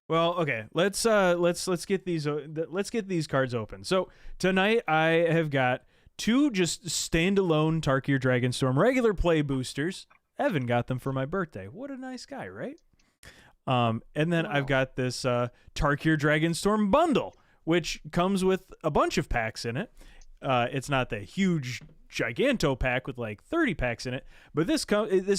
Well, okay. Let's get these cards open. So tonight I have got two just standalone Tarkir Dragonstorm regular play boosters. Evan got them for my birthday. What a nice guy, right? And then I've got this Tarkir Dragonstorm bundle, which comes with a bunch of packs in it. It's not the huge giganto pack with like 30 packs in it, but this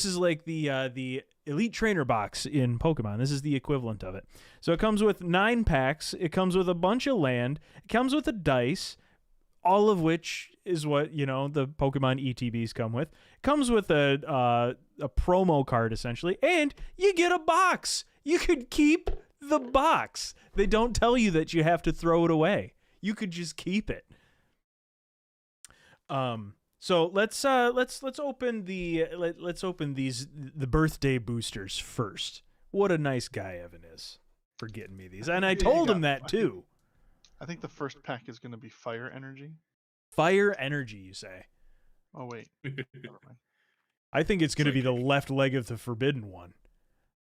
is like the Elite Trainer box in Pokemon. This is the equivalent of it. So it comes with 9 packs. It comes with a bunch of land. It comes with a dice, all of which is what, the Pokemon ETBs come with. It comes with a promo card, essentially, and you get a box. You could keep the box. They don't tell you that you have to throw it away. You could just keep it. So let's open the birthday boosters first. What a nice guy Evan is for getting me these, and I told him that too. I think the first pack is going to be Fire Energy. Fire Energy, you say? Oh wait, never mind. I think it's going to be the left leg of the forbidden one.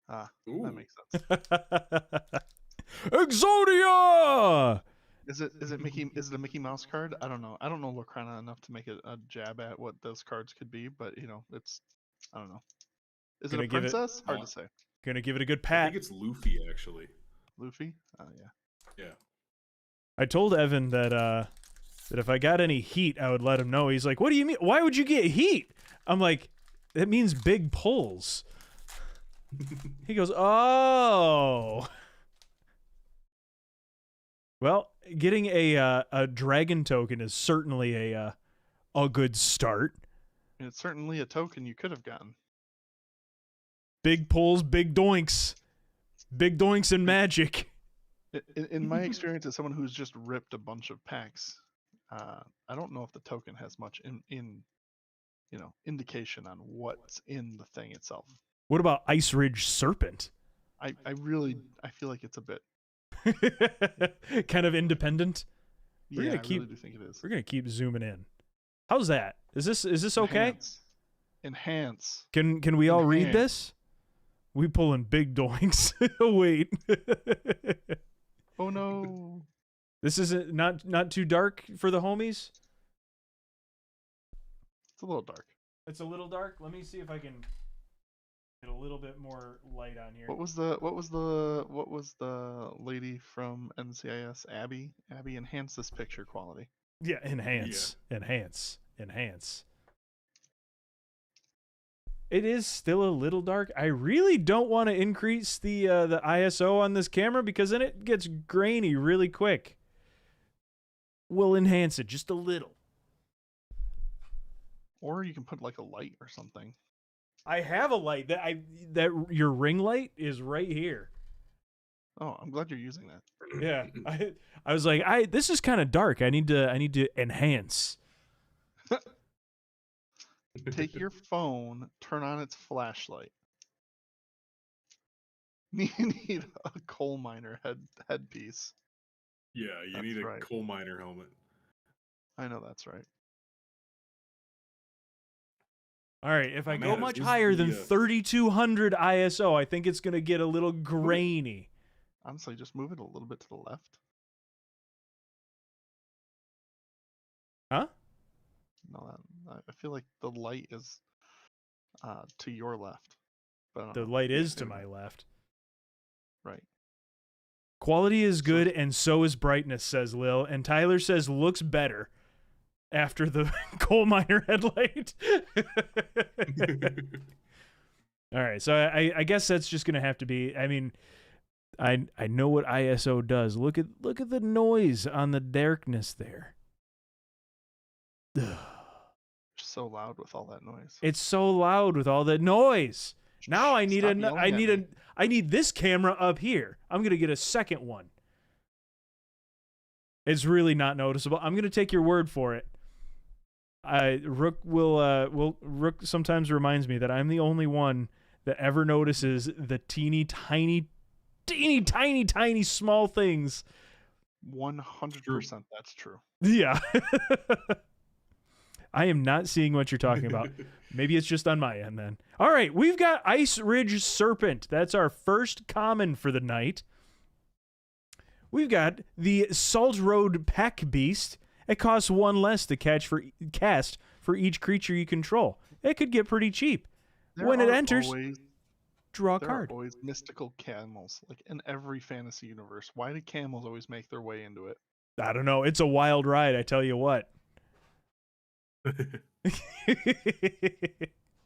Ah, that makes sense. Exodia! Is it a Mickey Mouse card? I don't know. I don't know Lorcana enough to make a jab at what those cards could be, but it's I don't know. Is it a princess? Hard to say. Gonna give it a good pat. I think it's Luffy actually. Luffy? Oh yeah. Yeah. I told Evan that if I got any heat, I would let him know. He's like, "What do you mean? Why would you get heat?" I'm like, "That means big pulls." He goes, "Oh." Well, getting a dragon token is certainly a good start. And it's certainly a token you could have gotten. Big pulls, big doinks and magic. In my experience as someone who's just ripped a bunch of packs, I don't know if the token has much indication on what's in the thing itself. What about Ice Ridge Serpent? I feel like it's a bit kind of independent. I really do think it is. We're gonna keep zooming in. How's that? Is this okay? Enhance. Can we all read this? We pulling big doinks. Wait. Oh no. This isn't not too dark for the homies? It's a little dark. It's a little dark. Let me see if I can get a little bit more light on here. What was the lady from NCIS? Abby, enhance this picture quality. Yeah, enhance. It is still a little dark. I really don't want to increase the ISO on this camera because then it gets grainy really quick. We'll enhance it just a little. Or you can put like a light or something. I have a light that your ring light is right here. Oh, I'm glad you're using that. Yeah, I was like, this is kind of dark. I need to enhance. Take your phone, turn on its flashlight. You need a coal miner headpiece. Yeah, you need a coal miner helmet. I know that's right. All right, if I go much higher than 3200 ISO, I think it's going to get a little grainy. Honestly, just move it a little bit to the left. Huh? No, I feel like the light is to your left. But the light is to my left. Right. Quality is good, and so is brightness, says Lil. And Tyler says looks better after the coal miner headlight. All right, so I guess that's just gonna have to be. I mean, I know what ISO does. Look at the noise on the darkness there. So loud with all that noise. It's so loud with all that noise. Now I need this camera up here. I'm gonna get a second one. It's really not noticeable. I'm gonna take your word for it. Rook Rook sometimes reminds me that I'm the only one that ever notices the teeny tiny small things. 100% that's true. Yeah. I am not seeing what you're talking about. Maybe it's just on my end then. All right, we've got Ice Ridge Serpent. That's our first common for the night. we've got the Salt Road Pack Beast. It costs 1 less to cast for each creature you control. It could get pretty cheap. When it enters, draw a card. There are always mystical camels, like in every fantasy universe. Why do camels always make their way into it? I don't know. It's a wild ride, I tell you what. I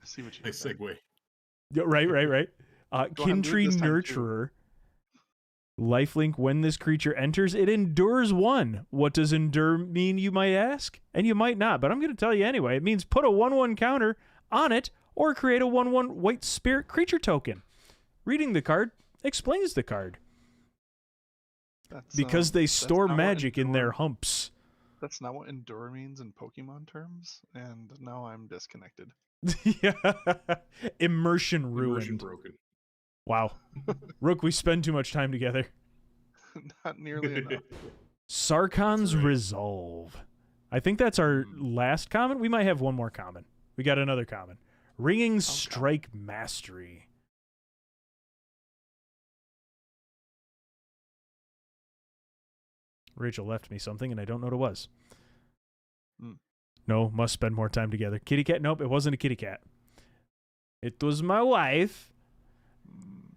see what you Nice segue. Right. Kintree Nurturer. Lifelink, when this creature enters, it endures 1. What does endure mean, you might ask? And you might not, but I'm going to tell you anyway. It means put a 1/1 counter on it or create a 1/1 white spirit creature token. Reading the card explains the card. Because they store magic in their humps. That's not what endure means in Pokemon terms, and now I'm disconnected. Yeah. Immersion ruined. Immersion broken. Wow. Rook, we spend too much time together. Not nearly enough. Sarkhan's Resolve. I think that's our last common. We might have one more common. We got another common. Ringing Strike Mastery. Rachel left me something, and I don't know what it was. No, must spend more time together. Kitty cat? Nope, it wasn't a kitty cat. It was my wife.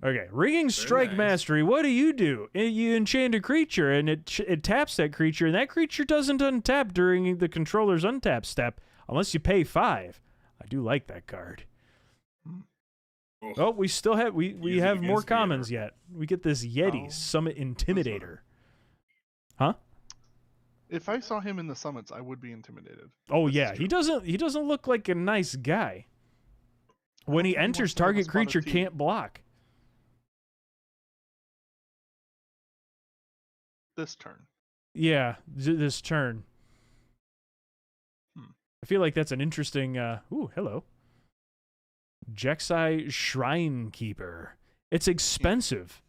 Okay, Ringing Strike Mastery. What do? You enchant a creature, and it taps that creature, and that creature doesn't untap during the controller's untap step unless you pay 5. I do like that card. Oh, we still have we have more commons yet. We get this Yeti Summit Intimidator. Huh? If I saw him in the summits, I would be intimidated. Oh yeah, he doesn't look like a nice guy. When he enters, target creature can't block. This turn. Yeah, this turn. I feel like that's an interesting... ooh, hello. Jexai Shrine Keeper. It's expensive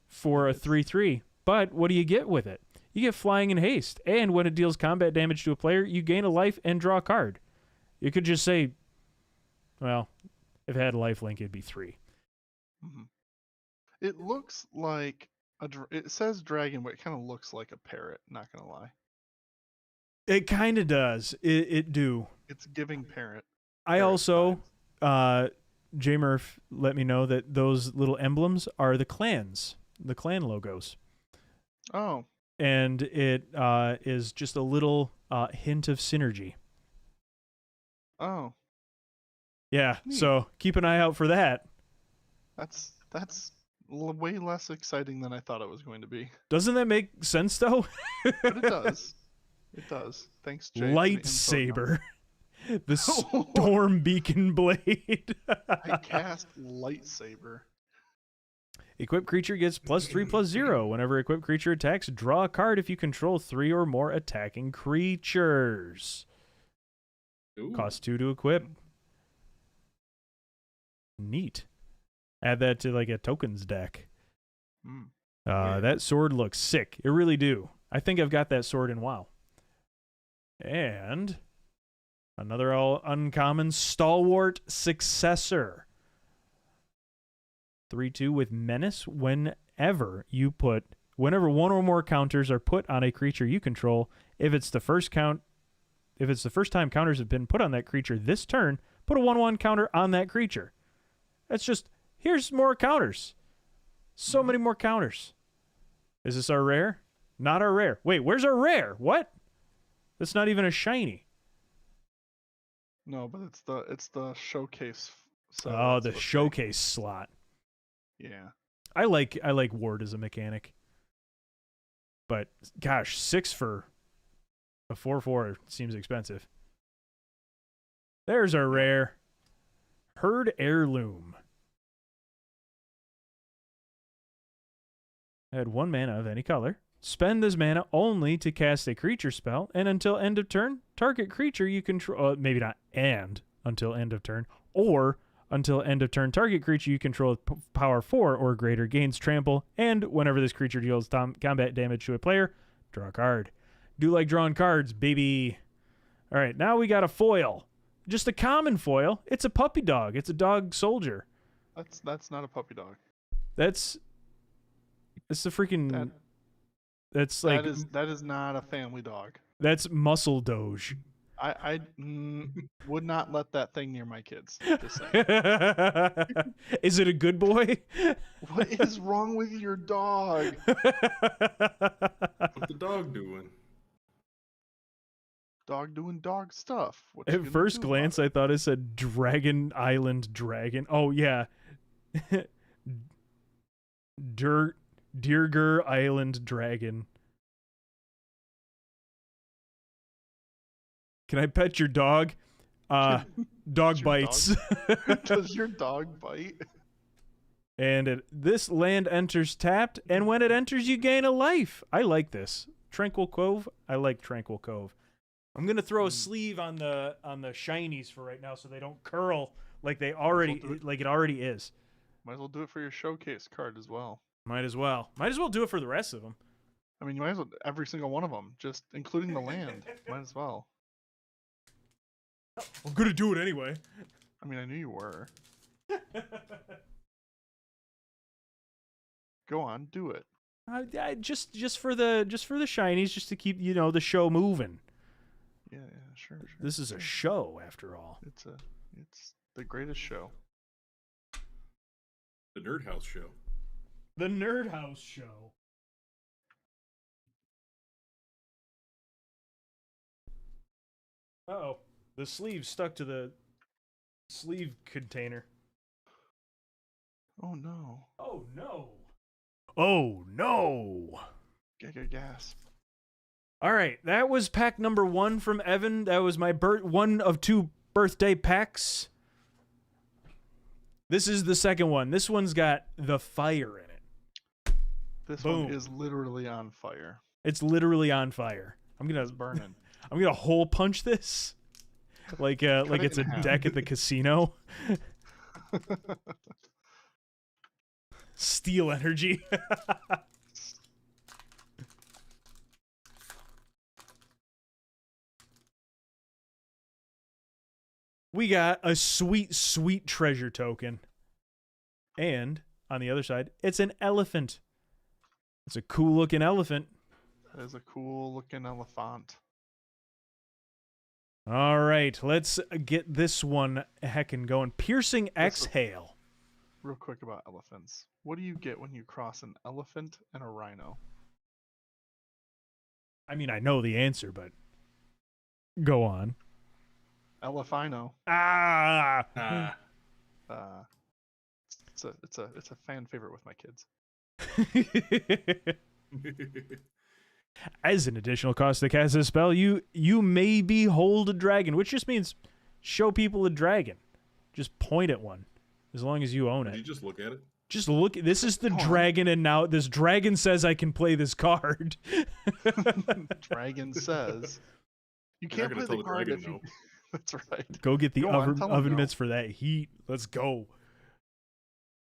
for a 3/3, but what do you get with it? You get flying and haste, and when it deals combat damage to a player, you gain a life and draw a card. You could just say, well, if it had a lifelink, it'd be 3. Mm-hmm. It looks like... it says dragon, but it kind of looks like a parrot, not gonna lie. It kind of does. It do. It's giving parrot. I also, J-Murph let me know that those little emblems are the clans, the clan logos. Oh. And it is just a little hint of synergy. Oh. Yeah, neat. So keep an eye out for that. That's way less exciting than I thought it was going to be. Doesn't that make sense, though? But it does. It does. Thanks, Jay. Lightsaber. The Storm Beacon Blade. I cast Lightsaber. Equipped creature gets +3/+0. Whenever equipped creature attacks, draw a card if you control 3 or more attacking creatures. Ooh. Cost 2 to equip. Neat. Add that to like a tokens deck. That sword looks sick. It really do. I think I've got that sword in WoW. And another all uncommon Stalwart Successor. 3/2 with Menace. Whenever one or more counters are put on a creature you control, if it's the first time counters have been put on that creature this turn, put a 1/1 counter on that creature. That's just, here's more counters. So many more counters. Is this our rare? Not our rare. Wait, where's our rare? What? That's not even a shiny. No, but it's the showcase. So the showcase slot. Yeah. I like Ward as a mechanic. But gosh, 6 for a 4/4 seems expensive. There's our rare. Herd Heirloom. Add 1 mana of any color. Spend this mana only to cast a creature spell, and until end of turn, target creature you control... maybe not until end of turn, or until end of turn, target creature you control with power 4 or greater gains trample, and whenever this creature deals combat damage to a player, draw a card. Do like drawing cards, baby. All right, now we got a foil. Just a common foil. It's a puppy dog. It's a dog soldier. That's not a puppy dog. It's the freaking... That's like that is not a family dog. that's muscle doge. I would not let that thing near my kids. Just saying. Is it a good boy? What is wrong with your dog? What's the dog doing? Dog doing dog stuff. What you At gonna first do glance, about I thought it said Dragon Island Dragon. Oh yeah, Dirger Island Dragon. Can I pet your dog? Dog your bites. it? Does your dog bite? And this land enters tapped, and when it enters, you gain a life. I like this. Tranquil Cove. I like Tranquil Cove. I'm gonna throw a sleeve on the shinies for right now, so they don't curl like they already like it already is. Might as well do it for your showcase card as well. Might as well. Might as well do it for the rest of them. I mean, you might as well every single one of them, just including the land. Might as well. I'm gonna do it anyway. I mean, I knew you were. Go on, do it. Just for the shinies, just to keep the show moving. Yeah, sure. This is a show after all. It's the greatest show. The NerdHaus show. The NerdHaus show. Uh-oh. The sleeve stuck to the sleeve container. Oh no. Oh no. Oh no. Gasp. All right, that was pack number 1 from Evan. That was my one of 2 birthday packs. This is the second one. This one's got the fire in it. This Boom. one is literally on fire. It's literally on fire. It's burning. I'm gonna hole punch this, like it's a deck at the casino. Steel energy. We got a sweet, sweet treasure token. And on the other side, it's an elephant. It's a cool looking elephant. That is a cool looking elephant. All right, let's get this one heckin' going. Piercing exhale. Real quick about elephants. What do you get when you cross an elephant and a rhino? I mean, I know the answer, but go on. Elephino. Ah. It's a fan favorite with my kids. As an additional cost to cast this spell, you may behold a dragon, which just means show people a dragon. Just point at one, as long as you own it. Did you just look at it? Just look. This is the dragon, and now this dragon says I can play this card. Dragon says you can't play the card if you. That's right. Go get the oven mitts for that heat. Let's go.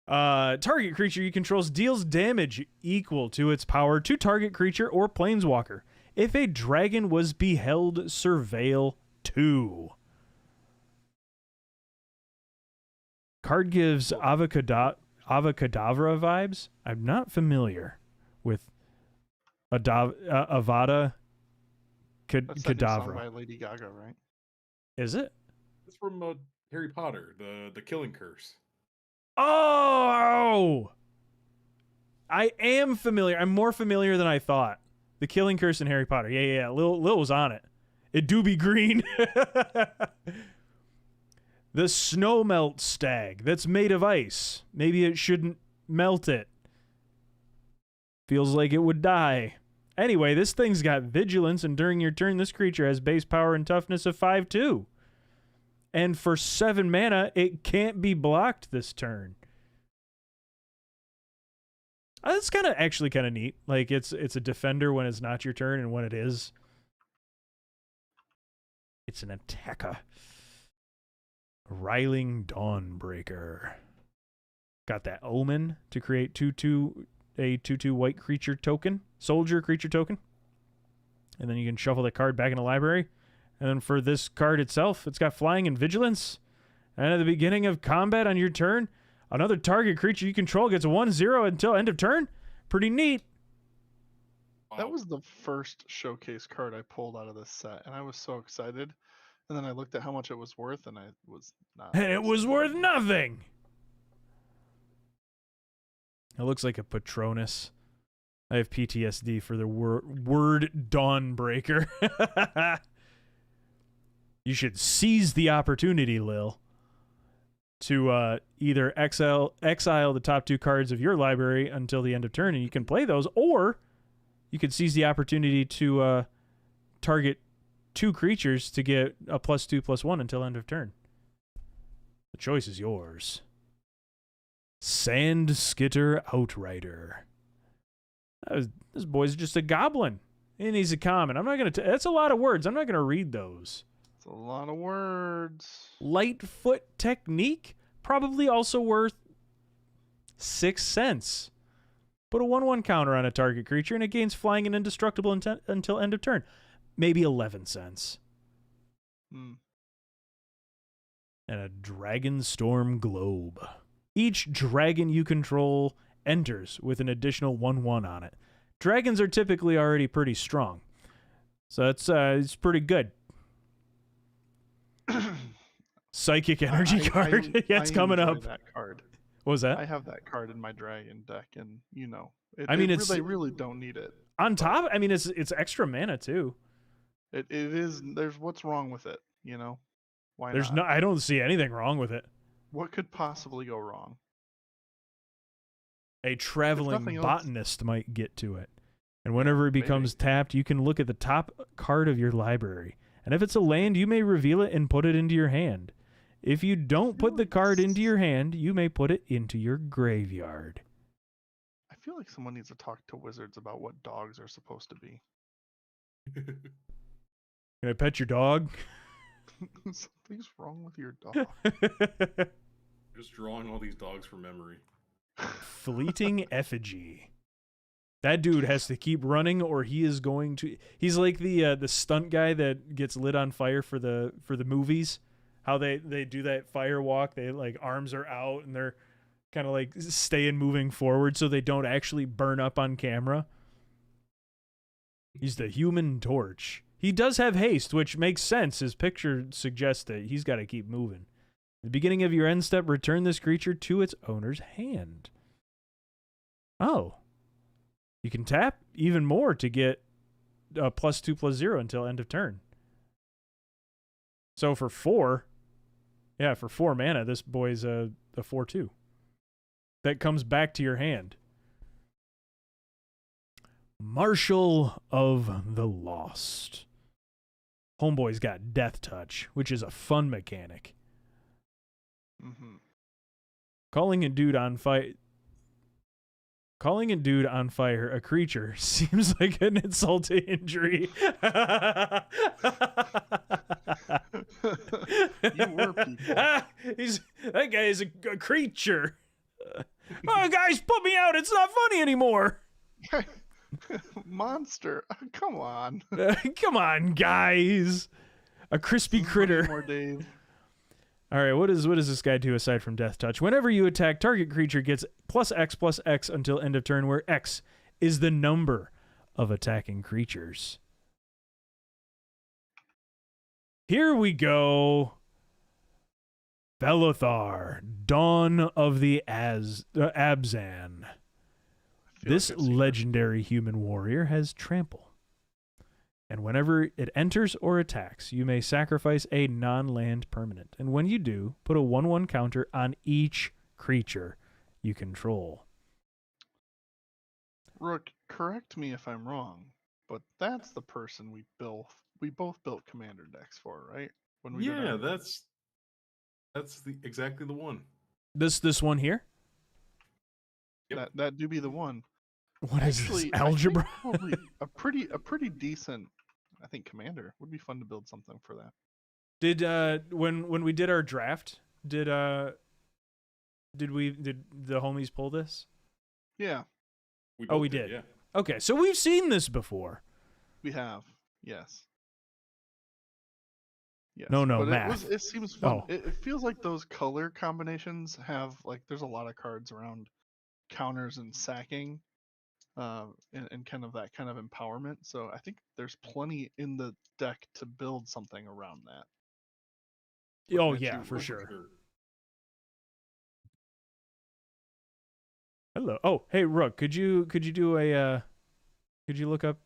Target creature you control deals damage equal to its power to target creature or planeswalker. If a dragon was beheld, surveil 2. Card gives Avacadabra vibes. I'm not familiar with Avada That's that new song Kedavra. by Lady Gaga, right? Is it? It's from Harry Potter, the Killing Curse. Oh! I am familiar. I'm more familiar than I thought. The Killing Curse in Harry Potter. Yeah. Lil was on it. It do be green. The snow melt stag that's made of ice. Maybe it shouldn't melt it. Feels like it would die. Anyway, this thing's got vigilance, and during your turn, this creature has base power and toughness of 5/2. And for 7 mana, it can't be blocked this turn. That's actually kind of neat. Like it's a defender when it's not your turn, and when it is, it's an attacker. Riling Dawnbreaker. Got that omen to create a 2/2 white creature token, soldier creature token. And then you can shuffle that card back in the library. And then for this card itself, it's got flying and vigilance. And at the beginning of combat on your turn, another target creature you control gets a 1/0 until end of turn. Pretty neat. That Wow. was the first showcase card I pulled out of this set, and I was so excited. And then I looked at how much it was worth, and I was not. And it was excited worth anymore. nothing. It looks like a Patronus. I have PTSD for the word Dawnbreaker. You should seize the opportunity, Lil, to either exile the top 2 cards of your library until the end of turn, and you can play those, or you could seize the opportunity to target 2 creatures to get a +2/+1 until end of turn. The choice is yours. Sand Skitter Outrider. This boy's just a goblin, and he's a common. I'm not gonna. That's a lot of words. I'm not gonna read those. It's a lot of words. Lightfoot Technique, probably also worth 6 cents. Put a 1/1 counter on a target creature, and it gains flying and indestructible until end of turn. Maybe 11 cents. Hmm. And a Dragonstorm Globe. Each dragon you control enters with an additional 1/1 on it. Dragons are typically already pretty strong, so it's pretty good. Psychic Energy card. Yeah, it's coming enjoy up. That card. What was that? I have that card in my dragon deck, and they really don't need it. On top, I mean, it's extra mana too. It is. There's what's wrong with it, Why There's not? no. I don't see anything wrong with it. What could possibly go wrong? A traveling nothing else- botanist might get to it. And whenever it becomes tapped, you can look at the top card of your library. And if it's a land, you may reveal it and put it into your hand. If you don't put the card into your hand, you may put it into your graveyard. I feel like someone needs to talk to wizards about what dogs are supposed to be. Can I pet your dog? Something's wrong with your dog. Just drawing all these dogs from memory. Fleeting Effigy. That dude has to keep running, or he is going to. He's like the stunt guy that gets lit on fire for the movies. How they do that fire walk. They like arms are out and they're kind of like staying moving forward so they don't actually burn up on camera. He's the Human Torch. He does have haste, which makes sense. His picture suggests that he's got to keep moving. At the beginning of your end step, return this creature to its owner's hand. Oh. You can tap even more to get a +2/+0 until end of turn. So for 4 mana, this boy's a 4/2. That comes back to your hand. Marshal of the Lost. Homeboy's got Death Touch, which is a fun mechanic. Mm-hmm. Calling a dude on fire, a creature seems like an insult to injury. You were people. That guy is a creature. Oh, guys, put me out. It's not funny anymore. Monster. Come on. Come on, guys. A crispy critter. More Dave. All right, what does this guy do aside from Death Touch? Whenever you attack, target creature gets +X/+X until end of turn, where X is the number of attacking creatures. Here we go. Belothar, Dawn of the Abzan. This legendary human warrior has trample. And whenever it enters or attacks, you may sacrifice a non-land permanent. And when you do, put a 1/1 counter on each creature you control. Rook, correct me if I'm wrong, but that's the person we both built commander decks for, right? When we did Yeah, our- that's exactly the one. This one here? Yep. That do be the one. What is Actually, this? Algebra? I think probably a pretty decent. I think commander would be fun to build something for that. Did when we did our draft, did the homies pull this? Yeah, We both did. Yeah. Okay, so we've seen this before. we have. Yes. Yes. No, but math. It seems fun. Oh. It feels like those color combinations have there's a lot of cards around counters and sacking. and kind of that kind of empowerment. So I think there's plenty in the deck to build something around that. Oh, Looking at yeah, you, for Rook. sure. Hello. Oh, hey, Rook, could you do a could you look up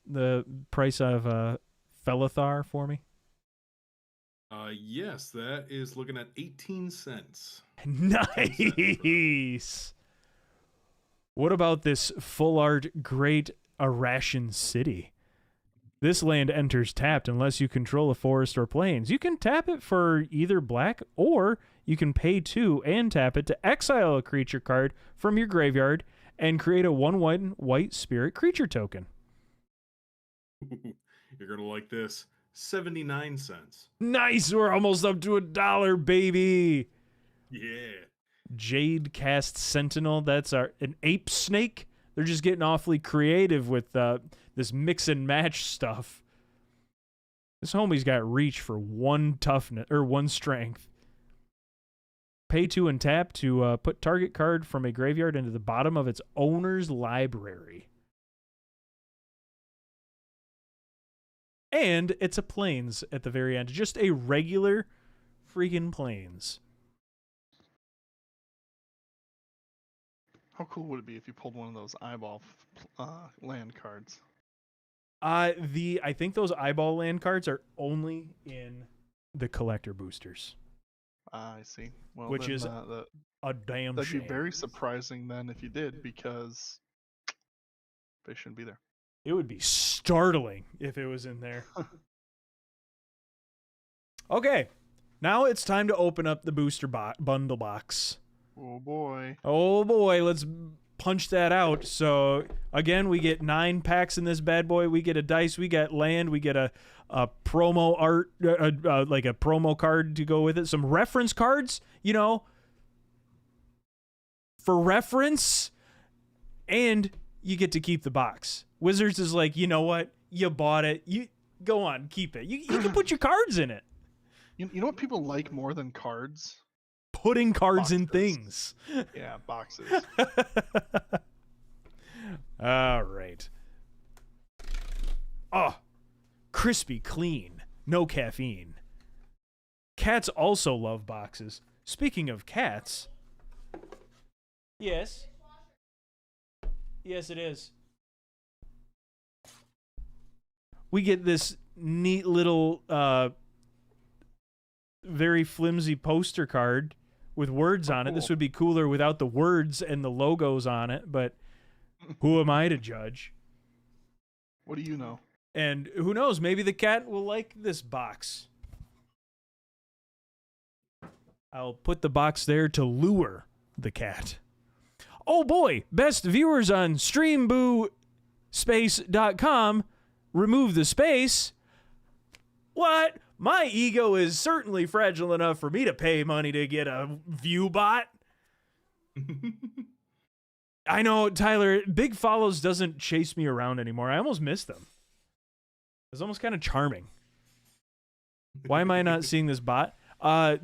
the price of Felithar for me? Yes, that is looking at 18 cents. 10 cents. Nice. What about this full art Great Arashan City? This land enters tapped unless you control a forest or plains. You can tap it for either black, or you can pay 2 and tap it to exile a creature card from your graveyard and create a 1/1 white spirit creature token. You're going to like this. 79 cents. Nice, we're almost up to $1, baby. Yeah. Jade Cast Sentinel, that's an ape snake. They're just getting awfully creative with this mix and match stuff. This homie's got reach for 1 toughness or 1 strength. Pay 2 and tap to put target card from a graveyard into the bottom of its owner's library. And it's a plains at the very end. Just a regular freaking plains. How cool would it be if you pulled one of those eyeball land cards? I think those eyeball land cards are only in the collector boosters. I see. Well, Which then, is a damn that'd shame. be very surprising then if you did, because they shouldn't be there. It would be startling if it was in there. Okay, now it's time to open up the booster bundle box. Oh boy. Oh boy, let's punch that out. So again, we get 9 packs in this bad boy. We get a dice, we get land, we get a promo art, like a promo card to go with it. Some reference cards, you know, for reference, and you get to keep the box. Wizards is like, you know what? You bought it. You go on, keep it. You can put your cards in it. You know what people like more than cards? Putting cards in Boxes. things. Yeah, boxes. All right. Oh, crispy, clean, no caffeine. Cats also love boxes. Speaking of cats. Yes. Yes, it is. We get this neat little, very flimsy poster card with words on it. This cool. would be cooler without the words and the logos on it, but who am I to judge? What do you know? And who knows, maybe the cat will like this box. I'll put the box there to lure the cat. Oh boy, best viewers on streamboospace.com. Remove the space. What? My ego is certainly fragile enough for me to pay money to get a view bot. I know, Tyler, Big Follows doesn't chase me around anymore. I almost miss them. It's almost kind of charming. Why am I not seeing this bot?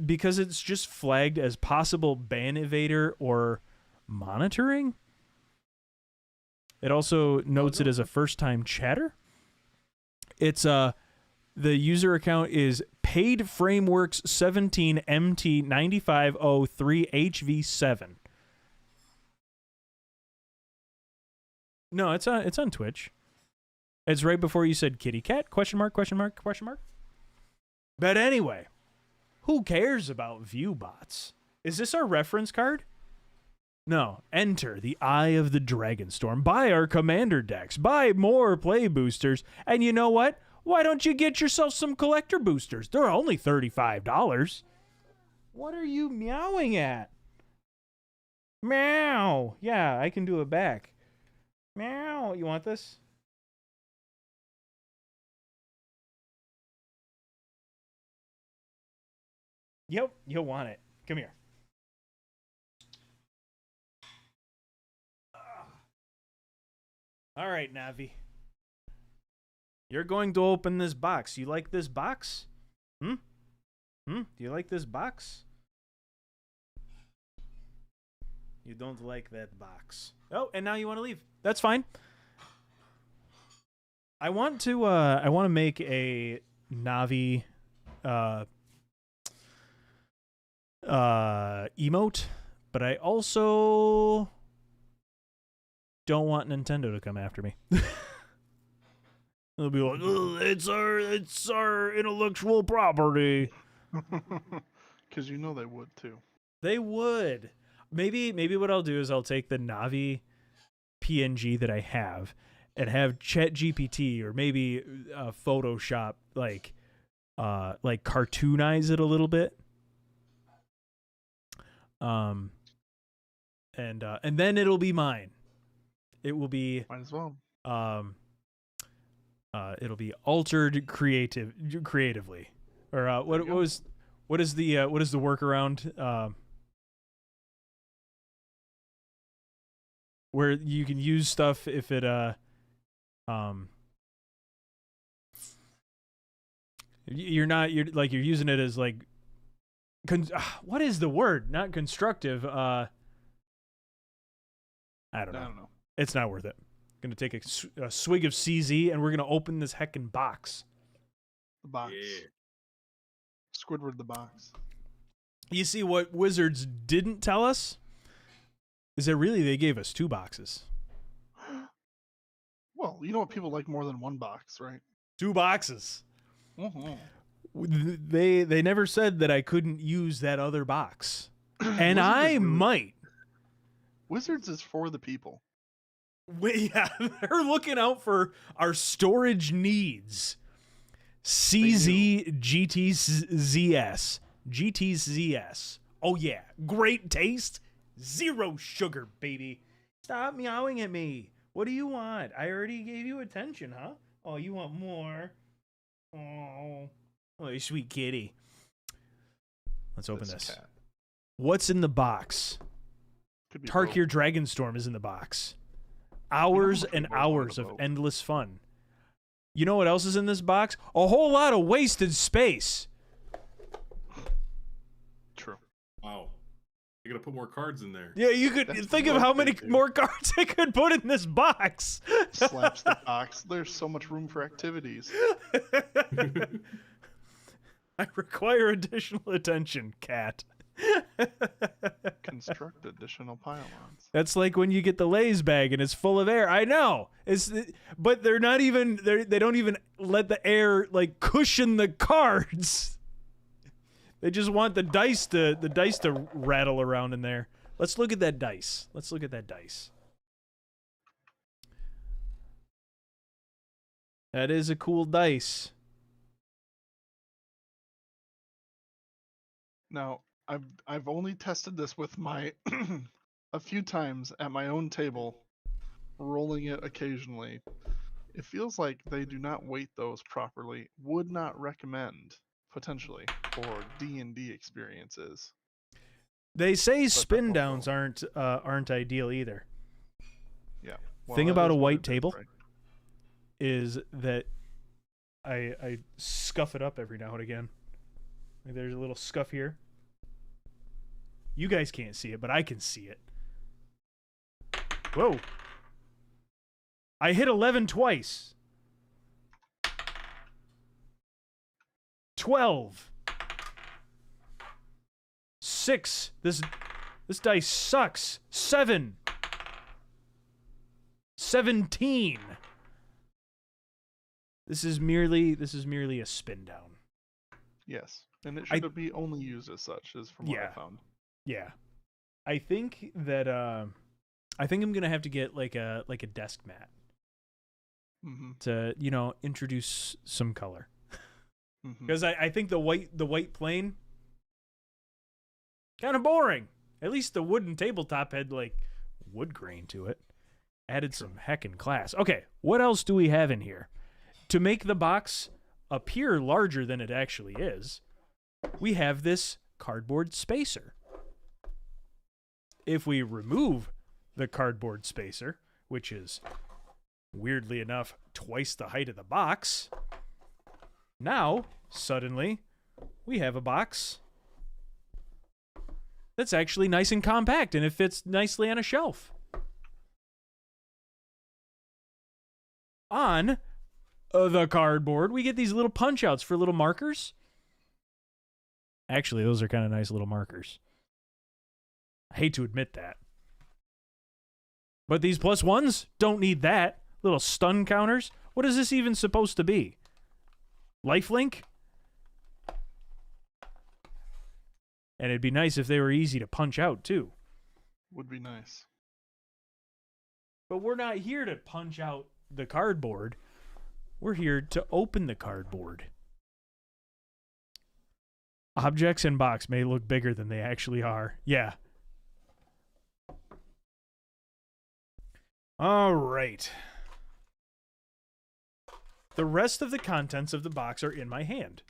Because it's just flagged as possible ban evader or monitoring. It also notes it as a first-time chatter. It's the user account is Paid Frameworks 17 MT 9503 HV7. No, it's on Twitch. It's right before you said kitty cat, question mark, question mark, question mark. But anyway, who cares about view bots? Is this our reference card? No. Enter the Eye of the Dragonstorm. Buy our commander decks. Buy more play boosters. And you know what? Why don't you get yourself some collector boosters? They're only $35. What are you meowing at? Meow. Yeah, I can do it back. Meow. You want this? Yep, you'll want it. Come here. All right, Navi. You're going to open this box. You like this box? Do you like this box? You don't like that box. Oh, and now you want to leave. That's fine. I want to make a Navi emote, but I also don't want Nintendo to come after me. They'll be like, it's our intellectual property. Because you know they would too. They would. Maybe what I'll do is I'll take the Navi PNG that I have and have ChatGPT or maybe Photoshop like cartoonize it a little bit. And then it'll be mine. It will be Might as well. It'll be altered creatively. Or what is the workaround? Where you can use stuff if it you're using it as like what is the word? Not constructive. I don't know. It's not worth it. I'm gonna take a swig of CZ and we're gonna open this heckin' box. The box. Yeah. Squidward the box. You see, what Wizards didn't tell us is that really they gave us 2 boxes. Well, you know what people like more than one box, right? 2 boxes. Mm-hmm. They never said that I couldn't use that other box, and I might. Wizards is for the people. Yeah, they're looking out for our storage needs. GTZS. Oh yeah, great taste, 0 sugar, baby. Stop meowing at me. What do you want? I already gave you attention, huh? Oh, you want more? Oh, you sweet kitty. Let's open this. Cat. What's in the box? Tarkir Dragonstorm is in the box. Hours and hours of endless fun. You know what else is in this box? A whole lot of wasted space. True. Wow. You're going to put more cards in there. Yeah, you could think of how many more cards I could put in this box. Slaps the box. There's so much room for activities. I require additional attention, cat. Construct additional pylons. That's like when you get the Lay's bag and it's full of air. I know. But they're not even they don't even let the air like cushion the cards. They just want the dice to rattle around in there. Let's look at that dice. That is a cool dice. Now, I've only tested this with my a few times at my own table, rolling it occasionally. It feels like they do not weight those properly. Would not recommend potentially for D&D experiences. They say spin downs aren't ideal either. Yeah. Well, Thing about a white is, table right? is that I scuff it up every now and again. Like there's a little scuff here. You guys can't see it, but I can see it. Whoa. I hit 11 twice. 12. 6. This dice sucks. 7. 17. This is merely a spin down. Yes. And it should be only used as such, as from what I found. Yeah. I think that I think I'm gonna have to get like a desk mat to introduce some color, because I think the white plane kind of boring. At least the wooden tabletop had like wood grain to it, added some heckin' class. Okay, what else do we have in here to make the box appear larger than it actually is? We have this cardboard spacer. If we remove the cardboard spacer, which is, weirdly enough, twice the height of the box, now, suddenly, we have a box That's actually nice and compact, and it fits nicely on a shelf. On the cardboard, we get these little punch-outs for little markers. Actually, those are kind of nice little markers. I hate to admit that. But these +1s don't need that. Little stun counters. What is this even supposed to be? Lifelink? And it'd be nice if they were easy to punch out, too. Would be nice. But we're not here to punch out the cardboard. We're here to open the cardboard. Objects in box may look bigger than they actually are. Yeah. All right. The rest of the contents of the box are in my hand.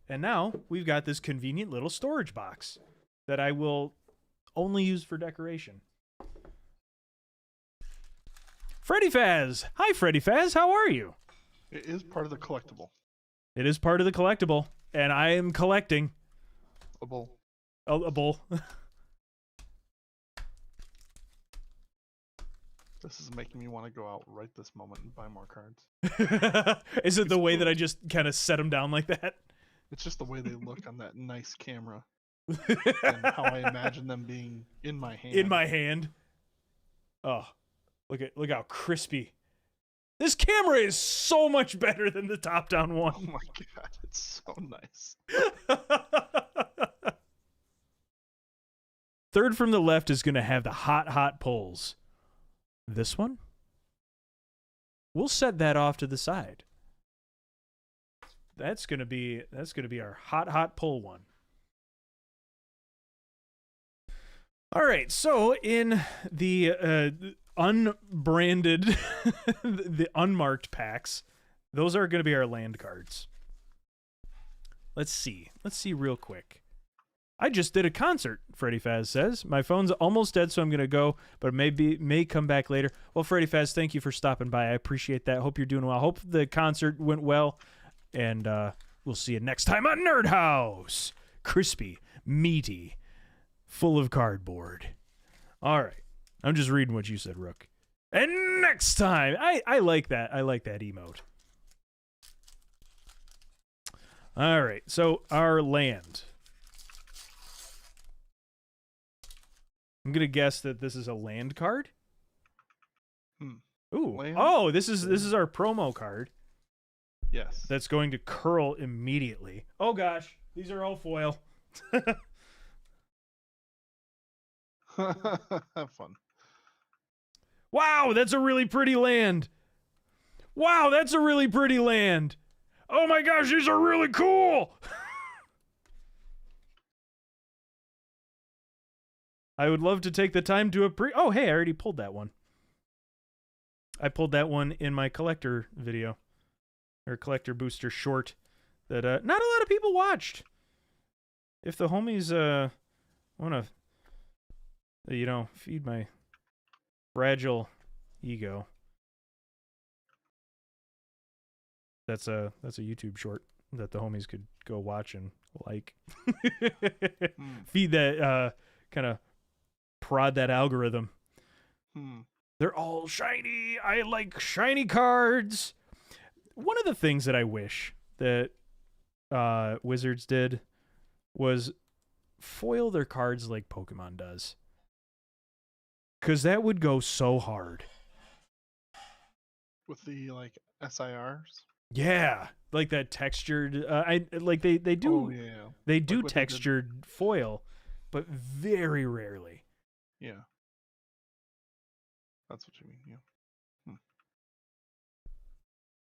And now we've got this convenient little storage box that I will only use for decoration. Freddy Faz! Hi, Freddy Faz. How are you? It is part of the collectible. It is part of the collectible, and I am collecting A bowl. a bowl. This is making me want to go out right this moment and buy more cards. Is it the way that I just kind of set them down like that? It's just the way they look on that nice camera. And how I imagine them being in my hand. In my hand. Oh, look how crispy. This camera is so much better than the top-down Oh one. my god, it's so nice. Third from the left is going to have the hot pulls. This one? We'll set that off to the side. That's going to be our hot pull one. All right, so in the unbranded, the unmarked packs, those are going to be our land cards. Let's see real quick. I just did a concert, Freddy Faz says. My phone's almost dead, so I'm going to go, but may come back later. Well, Freddy Faz, thank you for stopping by. I appreciate that. Hope you're doing well. Hope the concert went well, and we'll see you next time on NerdHaus. Crispy, meaty, full of cardboard. All right. I'm just reading what you said, Rook. And next time, I like that. I like that emote. All right. So our land. I'm gonna guess that this is a land card. Ooh. Land? Oh, this is our promo card. Yes. That's going to curl immediately. Oh gosh, these are all foil. Have fun. Wow, that's a really pretty land. Wow, that's a really pretty land. Oh my gosh, these are really cool. I would love to take the time to Oh, hey, I already pulled that one. I pulled that one in my collector video. Or collector booster short that not a lot of people watched. If the homies want to, feed my fragile ego. That's a YouTube short that the homies could go watch and like. Feed that kind of prod that algorithm. They're all shiny. I like shiny cards. One of the things that I wish that Wizards did was foil their cards like Pokemon does. Because that would go so hard. With the SIRs? Yeah, like that textured. They do. Oh, yeah. They do what they did. textured foil, but very rarely. Yeah. That's what you mean, yeah.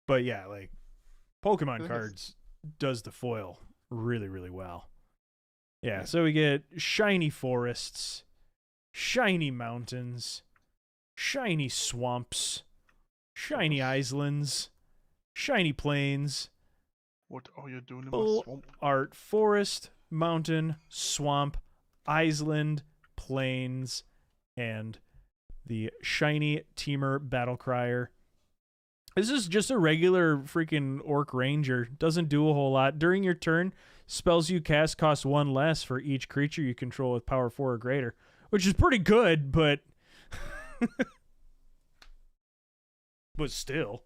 But yeah, like Pokemon think cards does the foil really, really well. Yeah, so we get shiny forests, shiny mountains, shiny swamps, shiny islands, shiny plains. What are you doing in my Full swamp? art forest, mountain, swamp, island, plains, and the shiny Teamer Battle Crier. This is just a regular freaking Orc Ranger. Doesn't do a whole lot. During your turn, spells you cast cost 1 less for each creature you control with power 4 or greater, which is pretty good, but but still.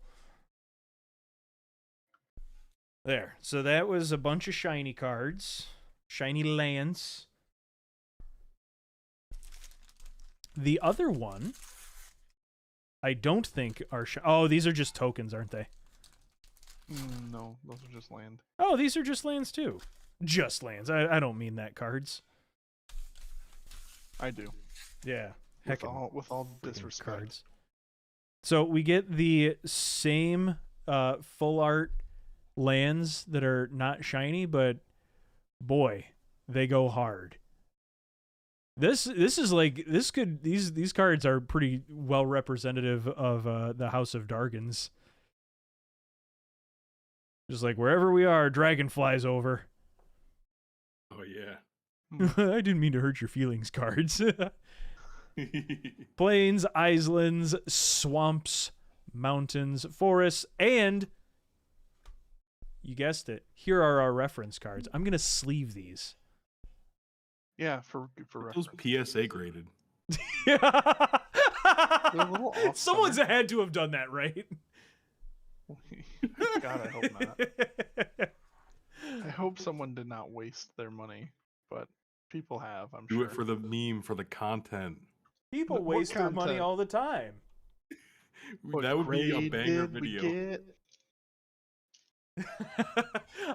There. So that was a bunch of shiny cards. Shiny lands. The other one, I don't think are... Oh, these are just tokens, aren't they? No, those are just land. Oh, these are just lands, too. Just lands. I don't mean that cards. I do. Yeah. With all disrespect. Cards. So we get the same full art lands that are not shiny, but boy, they go hard. This is like these cards are pretty well representative of the House of Dargons. Just like wherever we are, dragon flies over. Oh yeah. I didn't mean to hurt your feelings, cards. Plains, islands, swamps, mountains, forests, and you guessed it. Here are our reference cards. I'm gonna sleeve these. Yeah, for Those reference. PSA graded. They're a little off. Someone's had to have done that, right? God, I hope not. I hope someone did not waste their money, but people have, I'm Do sure. it for the meme, for the content. People What waste their money content? all the time. What That would be a grade banger did we video. get?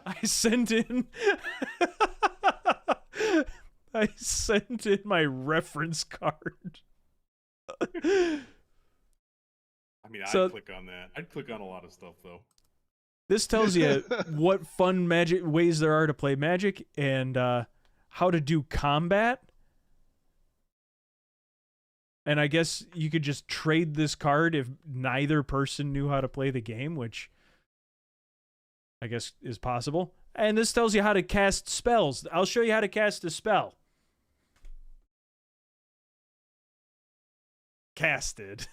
I sent in my reference card. I mean, So- I'd click on that. I'd click on a lot of stuff though. This tells you what fun magic ways there are to play Magic and how to do combat. And I guess you could just trade this card if neither person knew how to play the game, which I guess is possible. And this tells you how to cast spells. I'll show you how to cast a spell. Casted.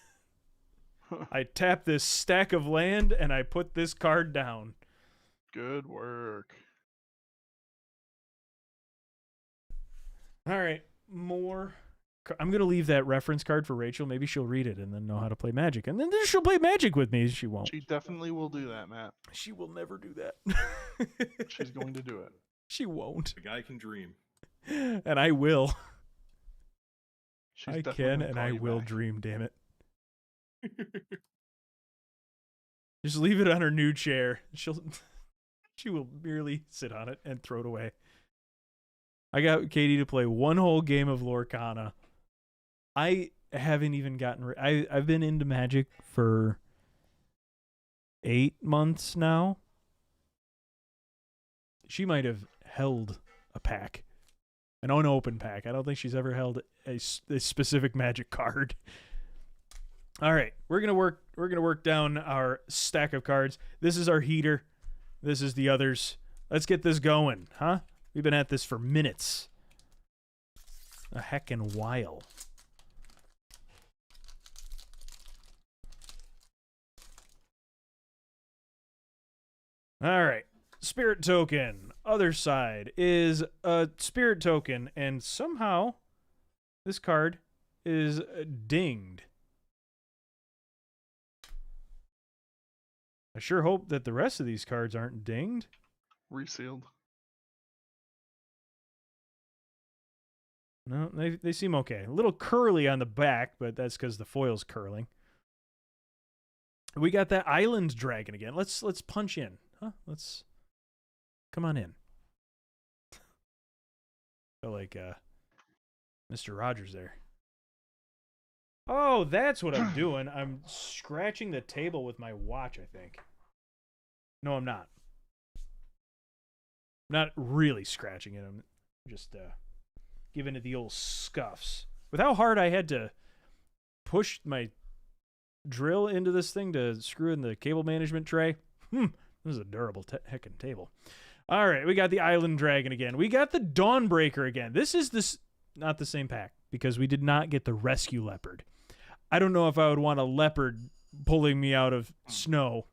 I tap this stack of land and I put this card down. Good work. All right, more. I'm going to leave that reference card for Rachel. Maybe she'll read it and then know how to play Magic. And then she'll play Magic with me. She won't. She definitely will do that, Matt. She will never do that. She's going to do it. She won't. The guy can dream. And I will. She's I definitely can gonna and call I you will back. dream, damn it. Just leave it on her new chair. She will merely sit on it and throw it away. I got Katie to play one whole game of Lorcana. I haven't even gotten... I've been into Magic for 8 months now. She might have held a pack. An unopened pack. I don't think she's ever held a specific Magic card. All right, we're gonna work down our stack of cards. This is our heater. This is the others. Let's get this going, huh? We've been at this for minutes. A heckin' while. All right. Spirit token. Other side is a spirit token, and somehow this card is dinged. I sure hope that the rest of these cards aren't dinged. Resealed. No, they seem okay. A little curly on the back, but that's because the foil's curling. We got that island dragon again. Let's punch in, huh? Let's come on in. Feel like Mr. Rogers there. Oh, that's what I'm doing. I'm scratching the table with my watch, I think. No, I'm not. I'm not really scratching it. I'm just giving it the old scuffs. With how hard I had to push my drill into this thing to screw in the cable management tray. This is a durable heckin' table. All right, we got the Island Dragon again. We got the Dawnbreaker again. This is not the same pack because we did not get the Rescue Leopard. I don't know if I would want a leopard pulling me out of snow,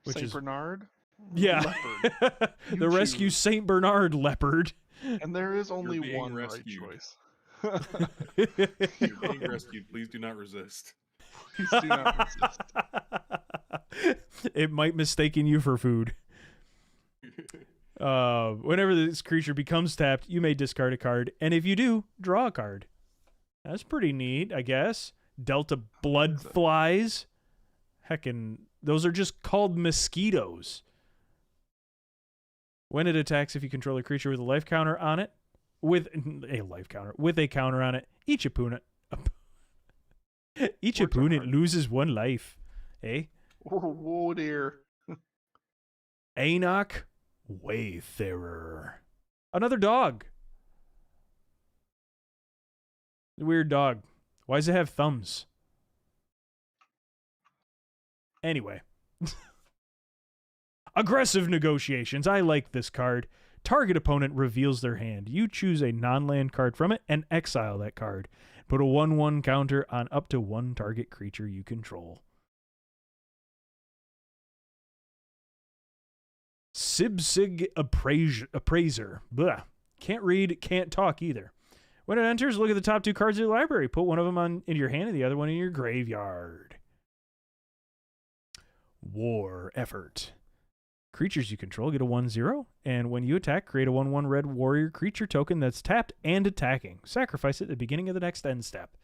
which Saint is Bernard. yeah, Leopard. the You rescue choose. Saint Bernard leopard. And there is only being one rescued. right choice. You're being rescued. Please do not resist. Please do not resist. It might mistaken you for food. Whenever this creature becomes tapped, you may discard a card, and if you do, draw a card. That's pretty neat, I guess. Delta blood flies. Heckin', those are just called mosquitoes. When it attacks, if you control a creature with a life counter on it, with a counter on it, each opponent loses one life. Eh? Oh dear. Enoch Wayfarer. Another dog. Weird dog. Why does it have thumbs? Anyway. Aggressive negotiations. I like this card. Target opponent reveals their hand. You choose a non-land card from it and exile that card. Put a 1/1 counter on up to one target creature you control. Sibsig Appraiser. Blah. Can't read, can't talk either. When it enters, look at the top two cards of your library. Put one of them in your hand and the other one in your graveyard. War Effort. Creatures you control get a 1/0, and when you attack, create a 1/1 red warrior creature token that's tapped and attacking. Sacrifice it at the beginning of the next end step.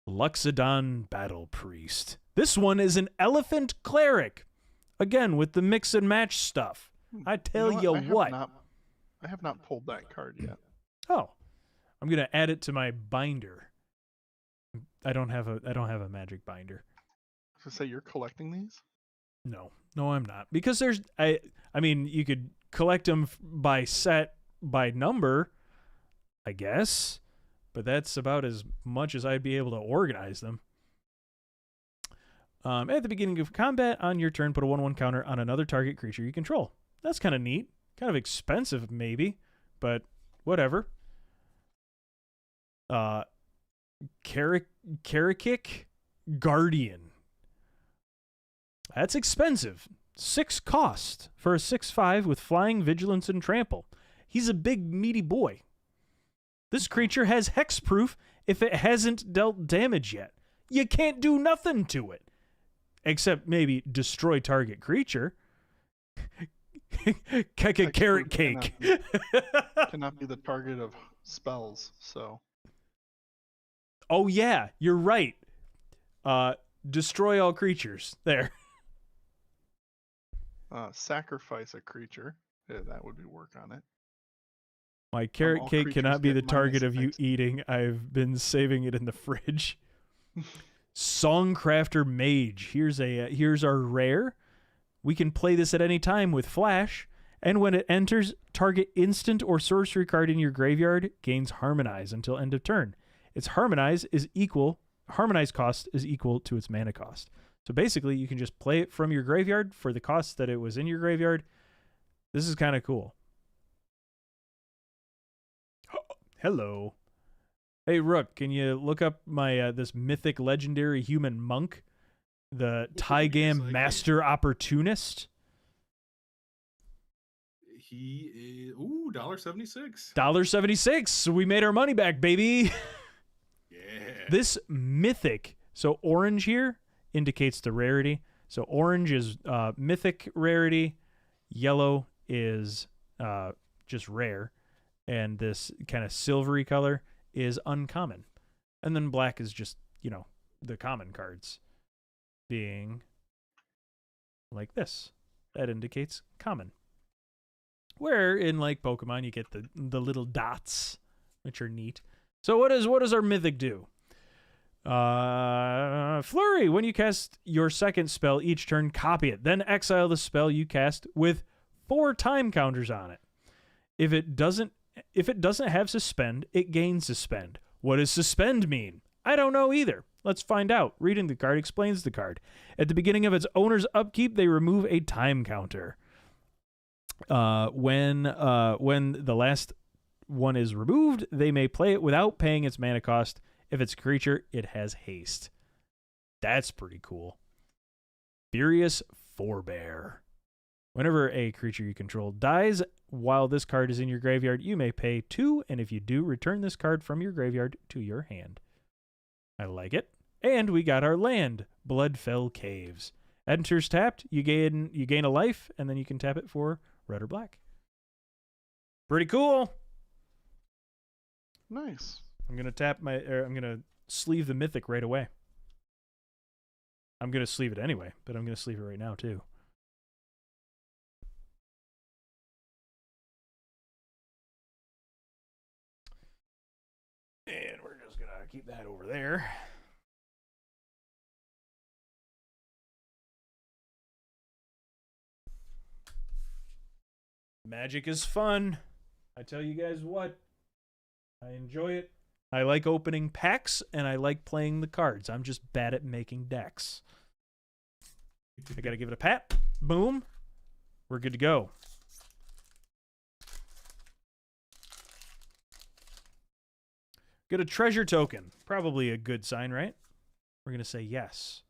Luxodon Battle Priest. This one is an elephant cleric. Again, with the mix and match stuff. I tell you what. I have not pulled that card yet. Oh, I'm gonna add it to my binder. I don't have a magic binder. To say you're collecting these? No, I'm not, because there's I mean you could collect them by set by number, I guess, but that's about as much as I'd be able to organize them. At the beginning of combat on your turn, put a 1/1 counter on another target creature you control. That's kind of neat. Kind of expensive, maybe, but whatever. Karakik Guardian. That's expensive. 6 cost for a 6/5 with flying, vigilance, and trample. He's a big, meaty boy. This creature has hexproof if it hasn't dealt damage yet. You can't do nothing to it. Except maybe destroy target creature. Carrot cake. Cannot be the target of spells, so. Oh, yeah, you're right. Destroy all creatures. There. Sacrifice a creature. Yeah, that would be work on it. My carrot all cake cannot be the creatures get target of you -X. eating. I've been saving it in the fridge. Songcrafter Mage. Here's our rare. We can play this at any time with flash, and when it enters, target instant or sorcery card in your graveyard gains Harmonize until end of turn. Its Harmonize cost is equal to its mana cost. So basically, you can just play it from your graveyard for the cost that it was in your graveyard. This is kind of cool. Hello. Hey, Rook, can you look up my this mythic legendary human monk? The Tygam Master Opportunist. He is $1.76. $1.76. So we made our money back, baby. Yeah. This mythic. So orange here indicates the rarity. So orange is mythic rarity. Yellow is just rare. And this kind of silvery color is uncommon. And then black is just, the common cards. Being like this. That indicates common. Where in like Pokemon you get the little dots, which are neat. So what does our mythic do? Flurry. When you cast your second spell each turn, copy it. Then exile the spell you cast with 4 time counters on it. If it doesn't have suspend, it gains suspend. What does suspend mean? I don't know either. Let's find out. Reading the card explains the card. At the beginning of its owner's upkeep, they remove a time counter. When the last one is removed, they may play it without paying its mana cost. If it's a creature, it has haste. That's pretty cool. Furious Forebear. Whenever a creature you control dies while this card is in your graveyard, you may pay 2, and if you do, return this card from your graveyard to your hand. I like it. And we got our land, Bloodfell Caves. Enters tapped, you gain a life, and then you can tap it for red or black. Pretty cool. Nice. I'm gonna sleeve the mythic right away. I'm gonna sleeve it anyway, but I'm gonna sleeve it right now too. And we're just gonna keep that over there. Magic is fun. I tell you guys what. I enjoy it. I like opening packs, and I like playing the cards. I'm just bad at making decks. I gotta give it a pat. Boom. We're good to go. Get a treasure token. Probably a good sign, right? We're gonna say yes.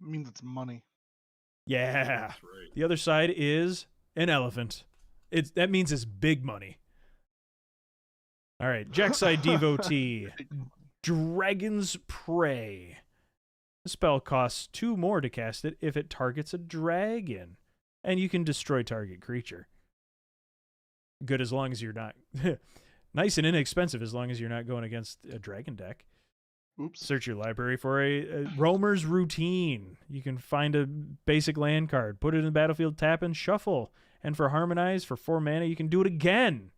It means it's money. Yeah. That's right. The other side is an elephant. That means it's big money. All right, Jackside Devotee. Dragon's Prey. The spell costs 2 more to cast it if it targets a dragon, and you can destroy target creature. Good as long as you're not... Nice and inexpensive as long as you're not going against a dragon deck. Oops. Search your library for a Roamer's Routine. You can find a basic land card, put it in the battlefield, tap, and shuffle. And for Harmonize, for 4 mana, you can do it again.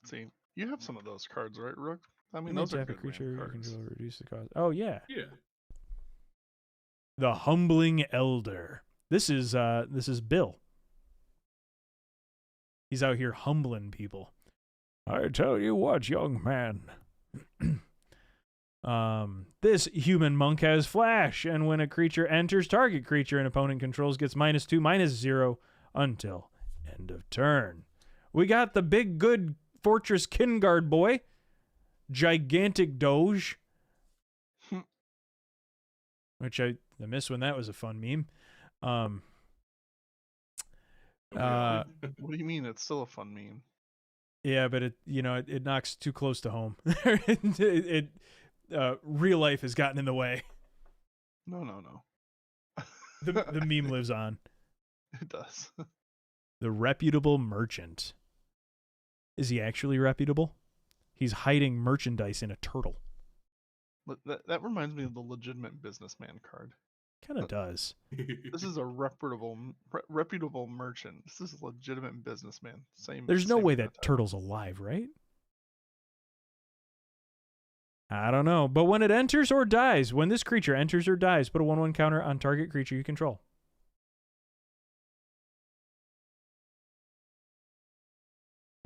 See, you have some of those cards, right, Rook? I mean, You those are tap a good creature land you cards. control, reduce the cost. Oh, yeah. Yeah. The Humbling Elder. This is Bill. He's out here humbling people. I tell you what, young man. This human monk has flash, and when a creature enters, target creature an opponent controls gets -2/-0 until end of turn. We got the big good Fortress Kingard boy, Gigantic Doge, which I miss when that was a fun meme. Yeah. What do you mean? It's still a fun meme. Yeah, but it knocks too close to home. Real life has gotten in the way. No. The meme lives on. It does. The Reputable Merchant. Is he actually reputable? He's hiding merchandise in a turtle. That reminds me of the legitimate businessman card. Kind of does. This is a reputable merchant. This is a legitimate businessman. There's no same way meta that type. turtle's alive, right? I don't know. But when it enters or dies, when this creature enters or dies, put a 1/1 counter on target creature you control.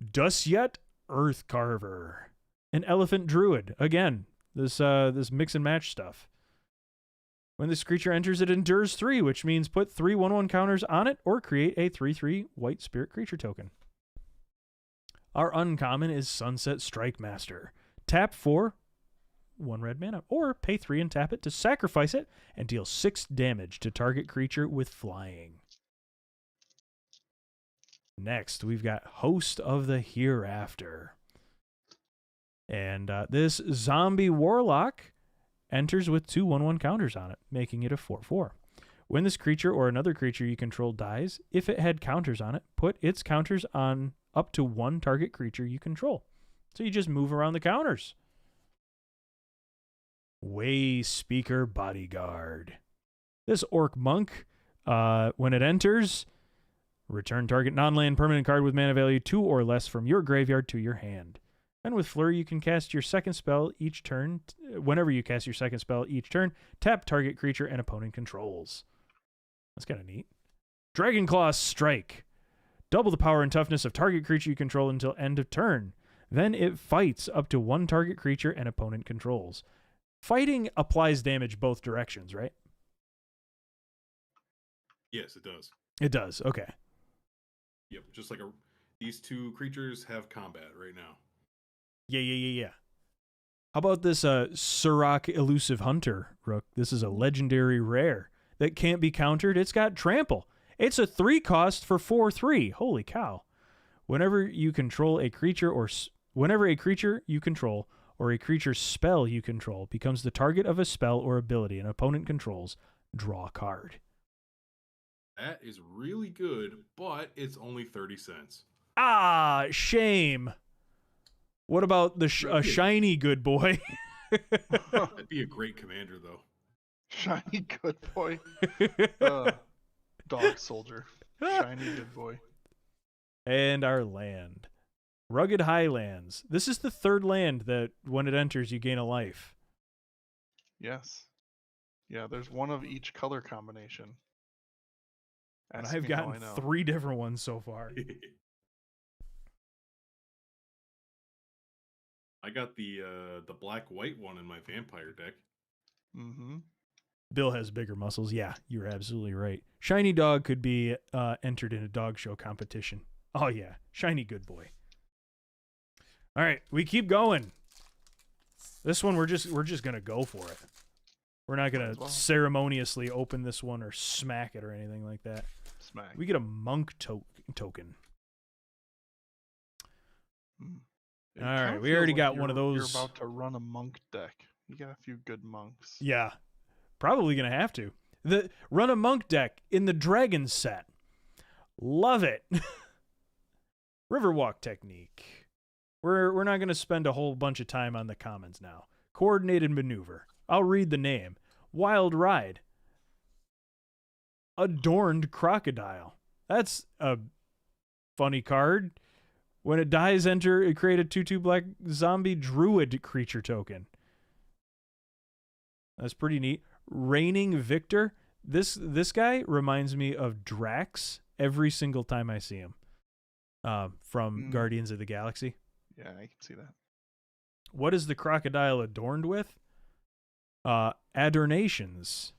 Dusyet Earthcarver. An elephant druid. Again, this mix and match stuff. When this creature enters, it endures 3, which means put 3 1/1 counters on it or create a 3/3 white spirit creature token. Our uncommon is Sunset Strike Master. Tap 4, 1 red mana, or pay 3 and tap it to sacrifice it and deal 6 damage to target creature with flying. Next, we've got Host of the Hereafter. And this zombie warlock enters with 2 1/1 counters on it, making it a 4/4. When this creature or another creature you control dies, if it had counters on it, put its counters on up to 1 target creature you control. So you just move around the counters. Way Speaker Bodyguard. This orc monk, when it enters, return target non-land permanent card with mana value 2 or less from your graveyard to your hand. And with Flurry, you can cast your second spell each turn. Whenever you cast your second spell each turn, tap target creature and opponent controls. That's kind of neat. Dragonclaw Strike. Double the power and toughness of target creature you control until end of turn. Then it fights up to 1 target creature and opponent controls. Fighting applies damage both directions, right? Yes, it does. It does. Okay. Yep. Just like these 2 creatures have combat right now. Yeah. How about this Surrak Elusive Hunter, Rook? This is a legendary rare that can't be countered. It's got Trample. It's a 3 cost for 4/3. Holy cow. Whenever you control a creature whenever a creature you control or a creature spell you control becomes the target of a spell or ability an opponent controls, draw a card. That is really good, but it's only 30 cents. Ah, shame. What about the a shiny good boy? That'd be a great commander, though. Shiny good boy. Dog soldier. Shiny good boy. And our land. Rugged Highlands. This is the 3rd land that when it enters you gain a life. Yes. Yeah, there's one of each color combination. And Ask I've me how gotten I know. 3 different ones so far. I got the black-white one in my vampire deck. Mm-hmm. Bill has bigger muscles. Yeah, you're absolutely right. Shiny Dog could be entered in a dog show competition. Oh yeah, shiny good boy. All right, we keep going. This one we're just gonna go for it. We're not gonna ceremoniously open this one or smack it or anything like that. Smack. We get a monk token. It All right, kinda we already feels got like one of You're those. about to run a monk deck. You got a few good monks. Yeah, probably gonna have to. Run a monk deck in the dragon set. Love it. Riverwalk technique. We're not going to spend a whole bunch of time on the commons now. Coordinated maneuver. I'll read the name. Wild Ride. Adorned Crocodile. That's a funny card. When it dies, create a 2/2 black zombie druid creature token. That's pretty neat. Reigning Victor. This guy reminds me of Drax every single time I see him. From Guardians of the Galaxy. Yeah, I can see that. What is the crocodile adorned with? Adornations.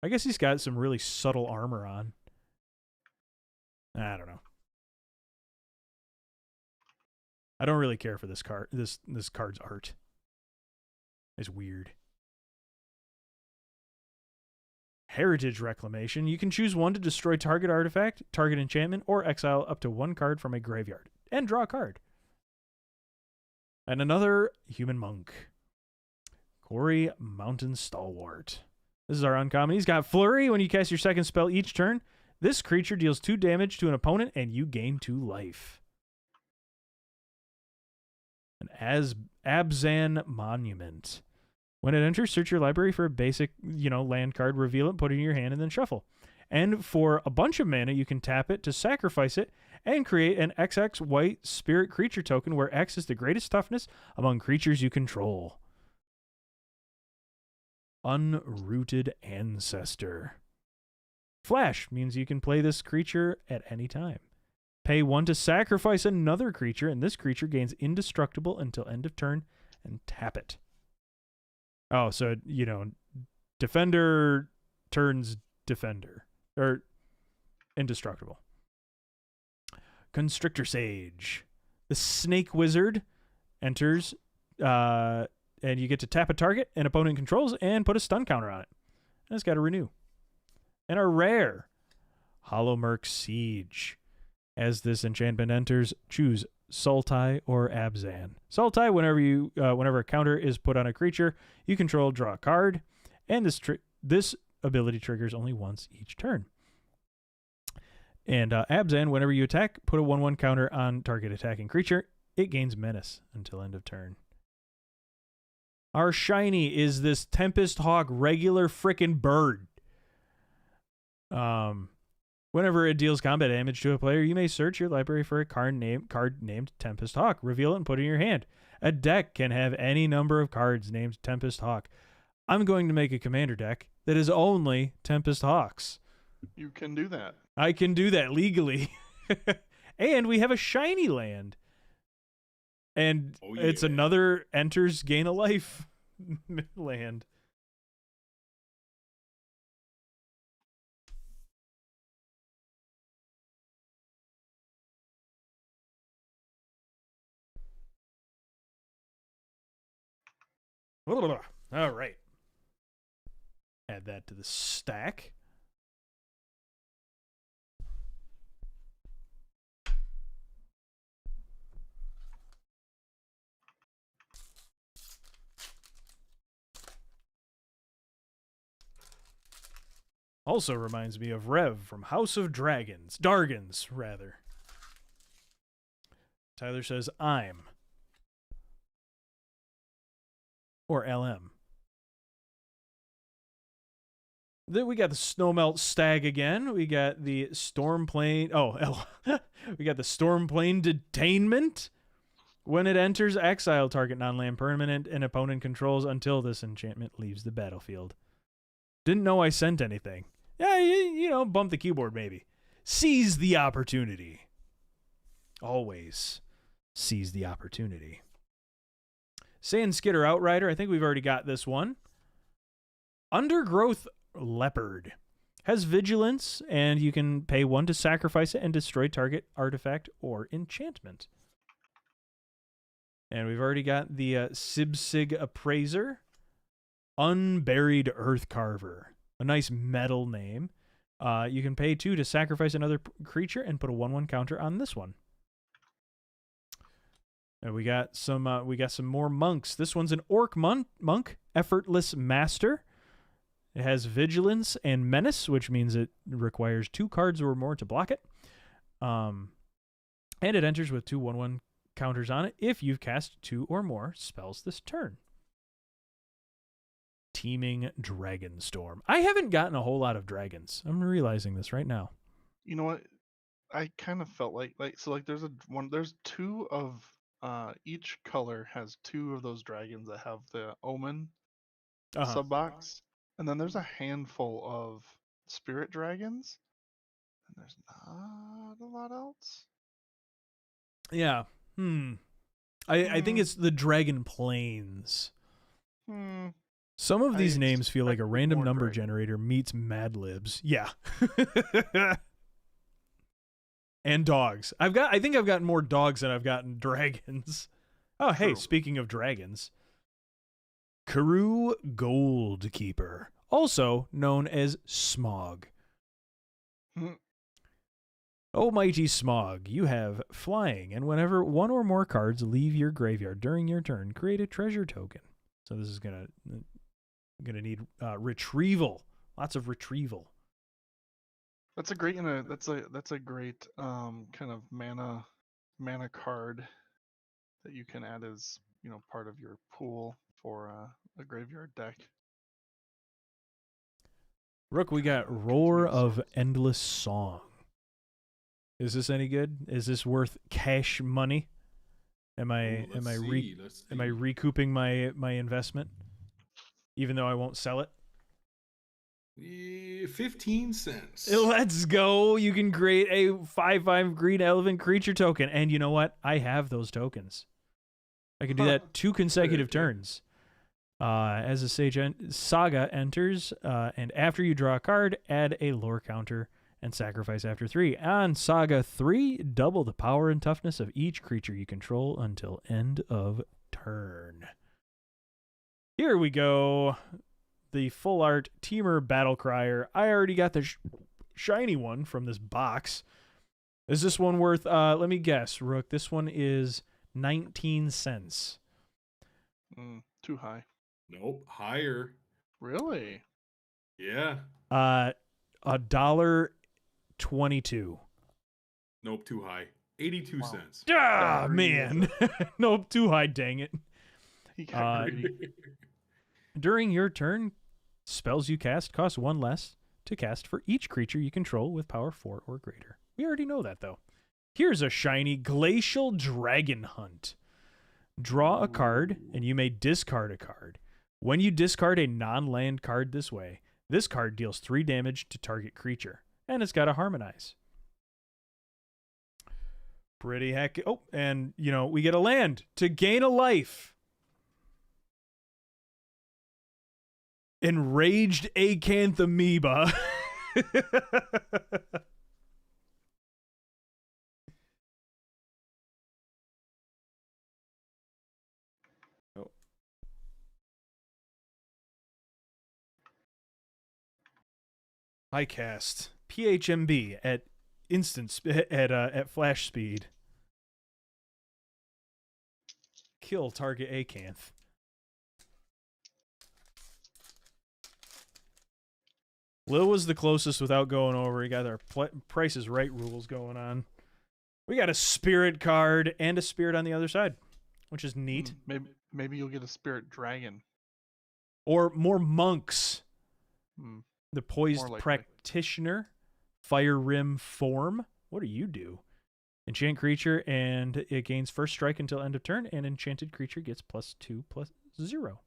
I guess he's got some really subtle armor on. I don't know. I don't really care for this card. This card's art. It's weird. Heritage Reclamation. You can choose one to destroy target artifact, target enchantment, or exile up to 1 card from a graveyard. And draw a card. And another human monk. Quarry Mountain Stalwart. This is our uncommon. He's got Flurry. When you cast your 2nd spell each turn, this creature deals 2 damage to an opponent and you gain 2 life. An Abzan Monument. When it enters, search your library for a basic, land card, reveal it, put it in your hand, and then shuffle. And for a bunch of mana, you can tap it to sacrifice it and create an XX white spirit creature token where X is the greatest toughness among creatures you control. Unrooted Ancestor. Flash means you can play this creature at any time. Pay 1 to sacrifice another creature, and this creature gains indestructible until end of turn, and tap it. Oh, so, defender turns defender. Or indestructible. Constrictor Sage. The Snake Wizard enters, and you get to tap a target an opponent controls and put a stun counter on it. And it's got to renew. And a rare, Hollow Merc Siege. As this enchantment enters, choose Sultai or Abzan. Sultai, whenever a counter is put on a creature you control, draw a card, and this ability triggers only once each turn. And Abzan, whenever you attack, put a 1/1 counter on target attacking creature. It gains menace until end of turn. Our shiny is this Tempest Hawk regular frickin' bird. Whenever it deals combat damage to a player, you may search your library for a card named Tempest Hawk. Reveal it and put it in your hand. A deck can have any number of cards named Tempest Hawk. I'm going to make a commander deck that is only Tempest Hawks. You can do that. I can do that legally. And we have a shiny land. And it's another enters gain a life land. All right. Add that to the stack. Also reminds me of Rev from House of Dragons. Dargans, rather. Tyler says, I'm. Or LM. Then we got the Snowmelt Stag again. We got the Stormplane. Oh, L. We got the Stormplane Detainment. When it enters, exile target non-land permanent an opponent controls until this enchantment leaves the battlefield. Didn't know I sent anything. Yeah, you know, bump the keyboard maybe. Seize the opportunity. Always seize the opportunity. Sand Skidder Outrider. I think we've already got this one. Undergrowth Leopard. Has vigilance, and you can pay 1 to sacrifice it and destroy target artifact or enchantment. And we've already got the Sibsig Appraiser. Unburied Earth Carver. A nice metal name. You can pay 2 to sacrifice another creature and put a 1/1 counter on this one. And we got some more monks. This one's an Orc monk, Effortless Master. It has Vigilance and Menace, which means it requires 2 cards or more to block it. And it enters with 2 1/1 counters on it if you've cast 2 or more spells this turn. Teeming Dragonstorm. I haven't gotten a whole lot of dragons. I'm realizing this right now. You know what? I kind of felt like there's 2 of each color has 2 of those dragons that have the Omen sub box, and then there's a handful of spirit dragons, and there's not a lot else. Yeah. I think it's the Dragon Plains. Some of these names feel like a random number generator meets Mad Libs. Yeah. And dogs. I think I've gotten more dogs than I've gotten dragons. Oh, hey, speaking of dragons. Karoo Goldkeeper, also known as Smog. Almighty Smog, you have flying, and whenever 1 or more cards leave your graveyard during your turn, create a treasure token. So this is gonna need retrieval, lots of retrieval. That's a great that's a great kind of mana card that you can add as, you know, part of your pool for a graveyard deck. Rook, we got Roar of Endless Song. Is this any good? Is this worth cash money? Am I recouping my investment, even though I won't sell it? 15 cents. Let's go. You can create a 5/5 green elephant creature token. And you know what? I have those tokens. I can do that 2 consecutive turns. As a Sage Saga enters, and after you draw a card, add a lore counter and sacrifice after 3. On Saga 3, double the power and toughness of each creature you control until end of turn. Here we go. The full art Teamer Battlecrier. I already got the shiny one from this box. Is this one worth, let me guess, Rook, this one is 19 cents. Too high. Nope, higher. Really? Yeah. $1.22. Nope, too high. 82 cents. Ah, man. Nope, too high, dang it. He got greedy. During your turn, spells you cast cost 1 less to cast for each creature you control with power 4 or greater. We already know that, though. Here's a shiny Glacial Dragon Hunt. Draw a card, and you may discard a card. When you discard a non-land card this way, this card deals 3 damage to target creature, and it's got to harmonize. Pretty heck. Oh, and, you know, we get a land to gain a life. Enraged Acanthamoeba. I cast PHMB at at flash speed. Kill target Acanth. Lil was the closest without going over. He got our Price is Right rules going on. We got a spirit card and a spirit on the other side, which is neat. Maybe you'll get a spirit dragon. Or more monks. The Poised Practitioner, Fire Rim Form. What do you do? Enchant creature, and it gains first strike until end of turn, and enchanted creature gets +2/+0.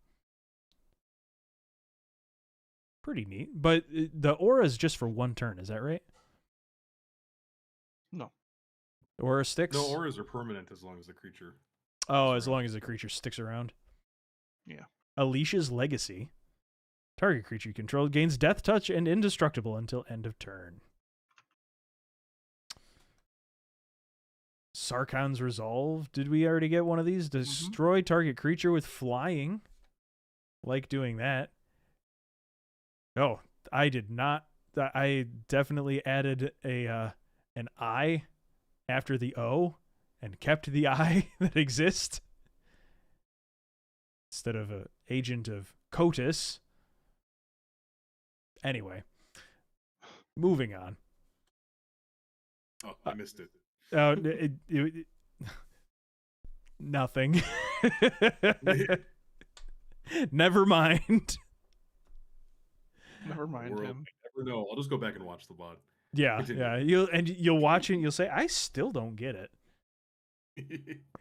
Pretty neat. But the aura is just for one turn, is that right? No. The aura sticks? No, auras are permanent as long as the creature. Oh, as long as the creature sticks around. Yeah. Alicia's Legacy. Target creature you control gains Death Touch and Indestructible until end of turn. Sarkhan's Resolve. Did we already get one of these? Destroy target creature with flying. Like doing that. Oh, I did not. I definitely added an I after the O and kept the I that exists instead of an agent of COTUS. Anyway, moving on. Oh, I missed it. Nothing. Never mind. Never mind him. Never know. I'll just go back and watch the VOD. Yeah, Continue. yeah. You'll watch it and you'll say, I still don't get it.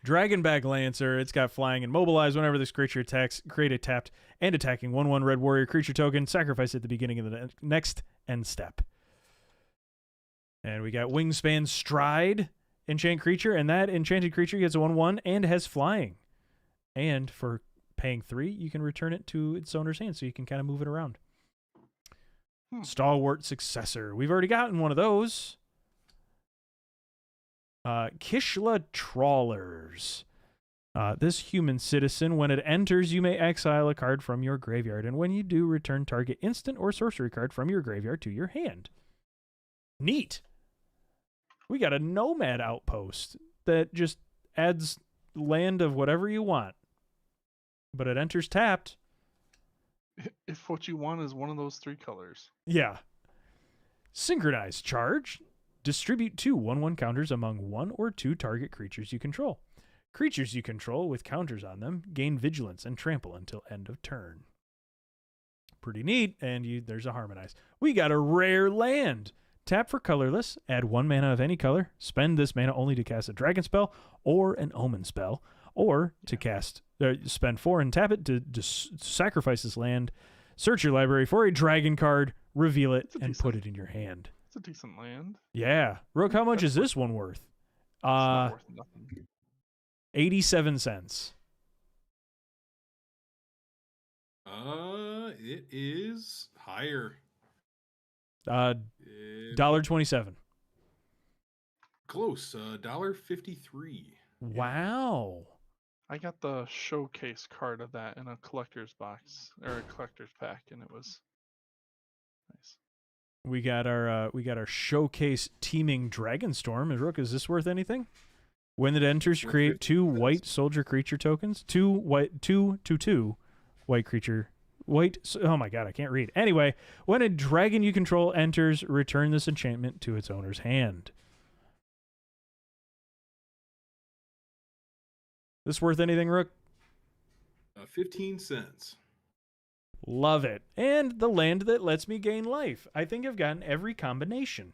Dragonback Lancer, it's got flying and mobilize. Whenever this creature attacks, create a tapped and attacking 1/1 red warrior creature token, sacrifice at the beginning of the next end step. And we got Wingspan Stride, enchant creature, and that enchanted creature gets a 1/1 and has flying. And for paying 3, you can return it to its owner's hand, so you can kind of move it around. Stalwart Successor. We've already gotten one of those. Kishla Trawlers. This human citizen, when it enters, you may exile a card from your graveyard, and when you do, return target instant or sorcery card from your graveyard to your hand. Neat. We got a nomad outpost that just adds land of whatever you want, but it enters tapped. If what you want is one of those 3 colors. Yeah. Synchronized Charge. Distribute 2 1/1 counters among 1 or 2 target creatures you control. Creatures you control with counters on them gain vigilance and trample until end of turn. Pretty neat. And there's a Harmonize. We got a rare land. Tap for colorless. Add 1 mana of any color. Spend this mana only to cast a dragon spell or an omen spell. Or to cast, spend 4 and tap it to sacrifice this land. Search your library for a dragon card. Reveal it and put it in your hand. It's a decent land. Yeah. Rook, how much is this one worth? It's not worth nothing. 87 cents. It is higher. $1.27. Close. $1.53. Wow. I got the showcase card of that in a collector's box or a collector's pack, and it was nice. We got our showcase teaming Dragonstorm. Rook, is this worth anything? When it enters, create 2 white soldier creature tokens. 2 white 2/2 white creature. Oh my god, I can't read. Anyway, when a dragon you control enters, return this enchantment to its owner's hand. This worth anything, Rook? 15 cents. Love it. And the land that lets me gain life. I think I've gotten every combination.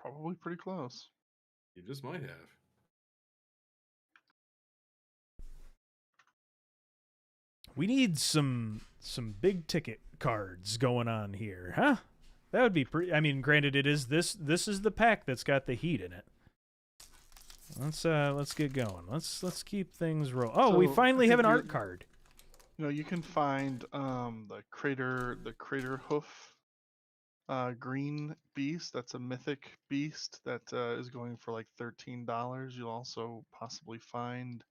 Probably pretty close. You just might have. We need some big ticket cards going on here, huh? That would be pretty. I mean, granted, it is this is the pack that's got the heat in it. Let's get going. Let's keep things rolling. Oh, So, we finally have an you're- art card. You know, you can find the crater hoof green beast. That's a mythic beast that is going for like $13. You'll also possibly find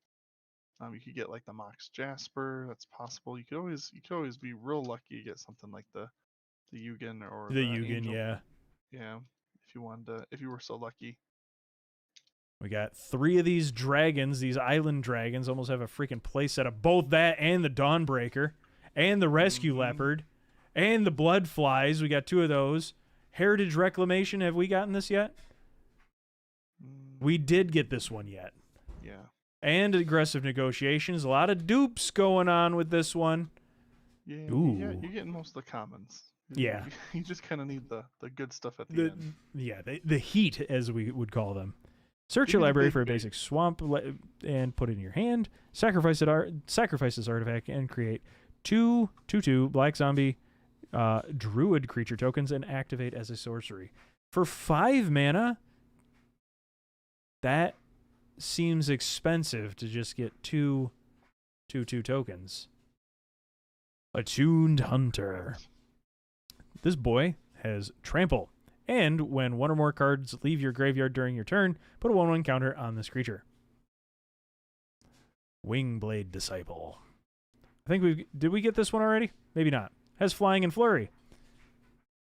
you could get like the Mox Jasper. That's possible. You could always be real lucky to get something like the Yugen or The Yugen, Angel. yeah. Yeah, if you wanted to, if you were so lucky. We got 3 of these dragons, these island dragons, almost have a freaking playset of both that and the Dawnbreaker, and the Rescue Leopard, and the Blood Flies. We got 2 of those. Heritage Reclamation, have we gotten this yet? We did get this one yet. Yeah. And Aggressive Negotiations. A lot of dupes going on with this one. Yeah, Ooh. you're getting most of the commons. Yeah. You just kind of need the good stuff at the end. Yeah, the heat, as we would call them. Search Give your me the library big for a bang. basic swamp and put it in your hand. Sacrifice this artifact and create 2/2 black zombie druid creature tokens and activate as a sorcery. For 5 mana, that seems expensive to just get 2/2 tokens. Attuned Hunter. This boy has trample. And when 1 or more cards leave your graveyard during your turn, put a 1/1 counter on this creature. Wingblade Disciple. I think did we get this one already? Maybe not. Has flying and flurry.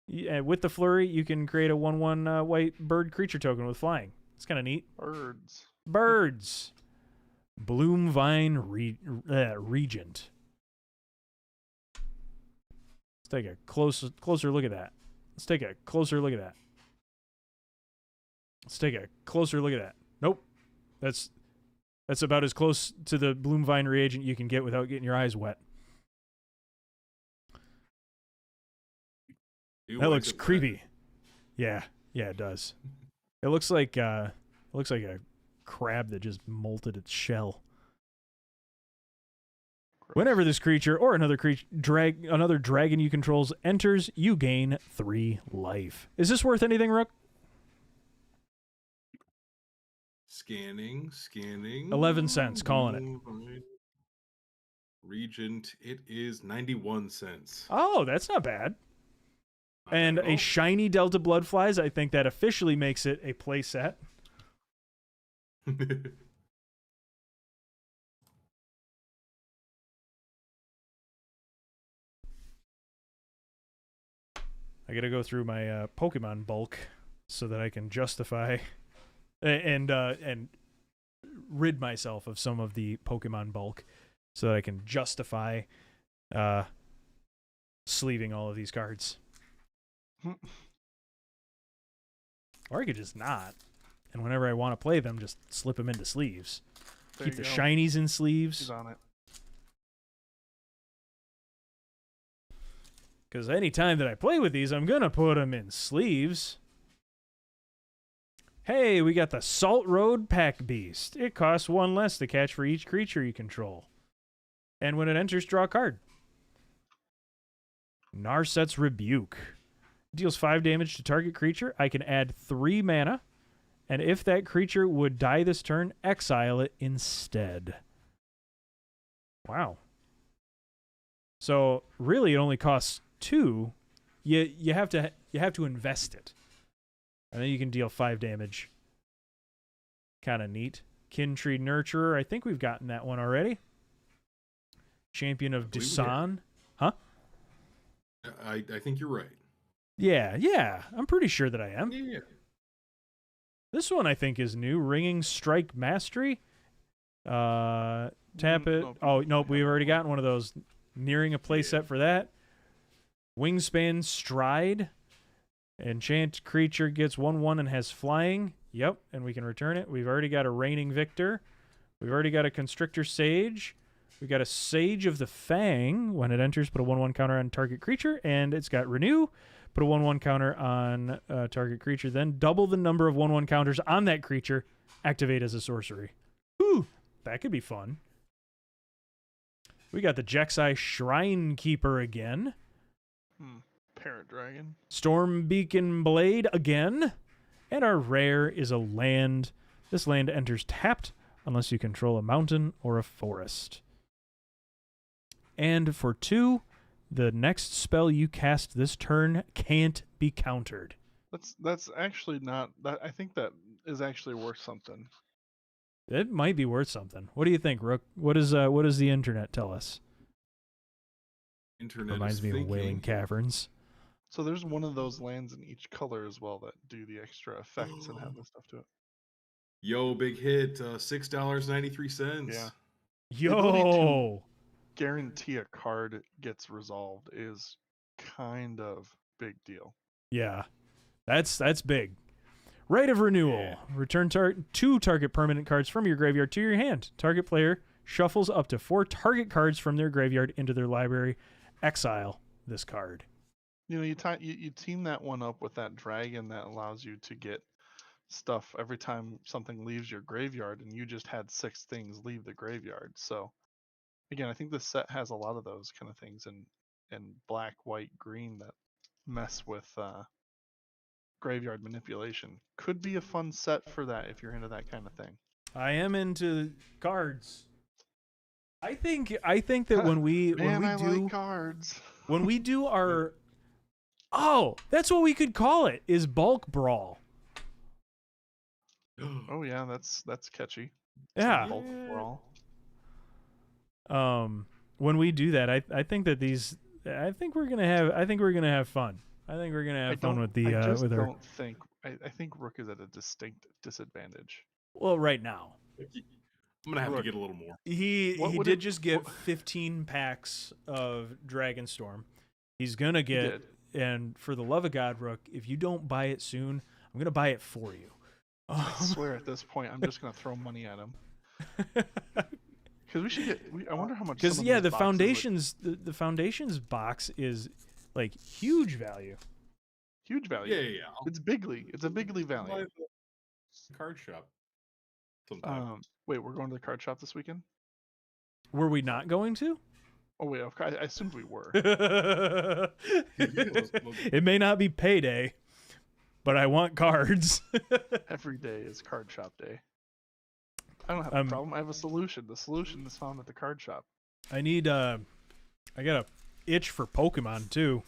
With the flurry, you can create a 1/1 white bird creature token with flying. It's kind of neat. Birds. Bloomvine Regent. Let's take a closer look at that. Let's take a closer look at that. Nope. That's about as close to the Bloomvine Reagent you can get without getting your eyes wet. That looks creepy. Yeah, it does. It looks like a crab that just molted its shell. Whenever this creature or another dragon you control's enters, you gain 3 life. Is this worth anything, Rook? Scanning. 11 cents, calling it. Regent, it is 91 cents. Oh, that's not bad. And a shiny Delta Bloodflies, I think that officially makes it a play set. I gotta go through my Pokemon bulk so that I can justify and rid myself of some of the Pokemon bulk so that I can justify sleeving all of these cards. Or I could just not. And whenever I want to play them, just slip them into sleeves. Keep the shinies in sleeves. He's on it. Because any time that I play with these, I'm going to put them in sleeves. Hey, we got the Salt Road Pack Beast. It costs 1 less to catch for each creature you control. And when it enters, draw a card. Narset's Rebuke. Deals 5 damage to target creature. I can add 3 mana. And if that creature would die this turn, exile it instead. Wow. So really, it only costs 2. You have to invest it, and then you can deal 5 damage. Kind of neat. Kintree Nurturer. I think we've gotten that one already. Champion of Dusan. Huh? I think you're right. Yeah. I'm pretty sure that I am. Yeah. This one I think is new. Ringing Strike Mastery. Tap it. Nope. We've already gotten one of those. Nearing a playset for that. Wingspan Stride. Enchant creature gets 1/1 and has flying. Yep, and we can return it. We've already got a Reigning Victor. We've already got a Constrictor Sage. We've got a Sage of the Fang. When it enters, put a 1/1 counter on target creature, and it's got Renew. Put a 1/1 counter on target creature. Then double the number of 1/1 counters on that creature. Activate as a sorcery. Ooh, that could be fun. We got the Jexai Shrine Keeper again. Parrot Dragon. Storm Beacon Blade again. And our rare is a land. This land enters tapped unless you control a mountain or a forest. And for 2, the next spell you cast this turn can't be countered. That's actually not that. I think that is actually worth something. It might be worth something. What do you think, Rook? What does the internet tell us? Internet Reminds is me thinking, of Wailing Caverns. So there's one of those lands in each color as well that do the extra effects and have this stuff to it. Yo, big hit. $6.93. Yeah. The ability to Yo. guarantee a card gets resolved is kind of big deal. Yeah. That's big. Right of renewal. Yeah. Return 2 target permanent cards from your graveyard to your hand. Target player shuffles up to 4 target cards from their graveyard into their library. Exile this card. You know, you team that one up with that dragon that allows you to get stuff every time something leaves your graveyard, and you just had 6 things leave the graveyard. So again, I think this set has a lot of those kind of things in black, white, green that mess with graveyard manipulation. Could be a fun set for that if you're into that kind of thing. I am into cards. I think that when we like cards. when we do our that's what we could call it, is bulk brawl. Oh yeah, that's catchy. Yeah. Bulk brawl. When we do that, I think that I think we're gonna have fun. I think we're gonna have fun with the with our. I think Rook is at a distinct disadvantage. Well, right now. I'm gonna have to get a little more. He did just get 15 packs of Dragonstorm. He's gonna get, and for the love of God, Rook, if you don't buy it soon, I'm gonna buy it for you. I swear at this point, I'm just gonna throw money at him. Because we should get. I wonder how much. Because yeah, the foundations, the foundations box is like huge value. Huge value. Yeah. It's bigly. It's a bigly value. Card shop. Sometime. Wait, we're going to the card shop this weekend? Were we not going to? Oh wait, I assumed we were. It may not be payday, but I want cards. Every day is card shop day. I don't have a problem. I have a solution. The solution is found at the card shop. I got a itch for Pokemon too.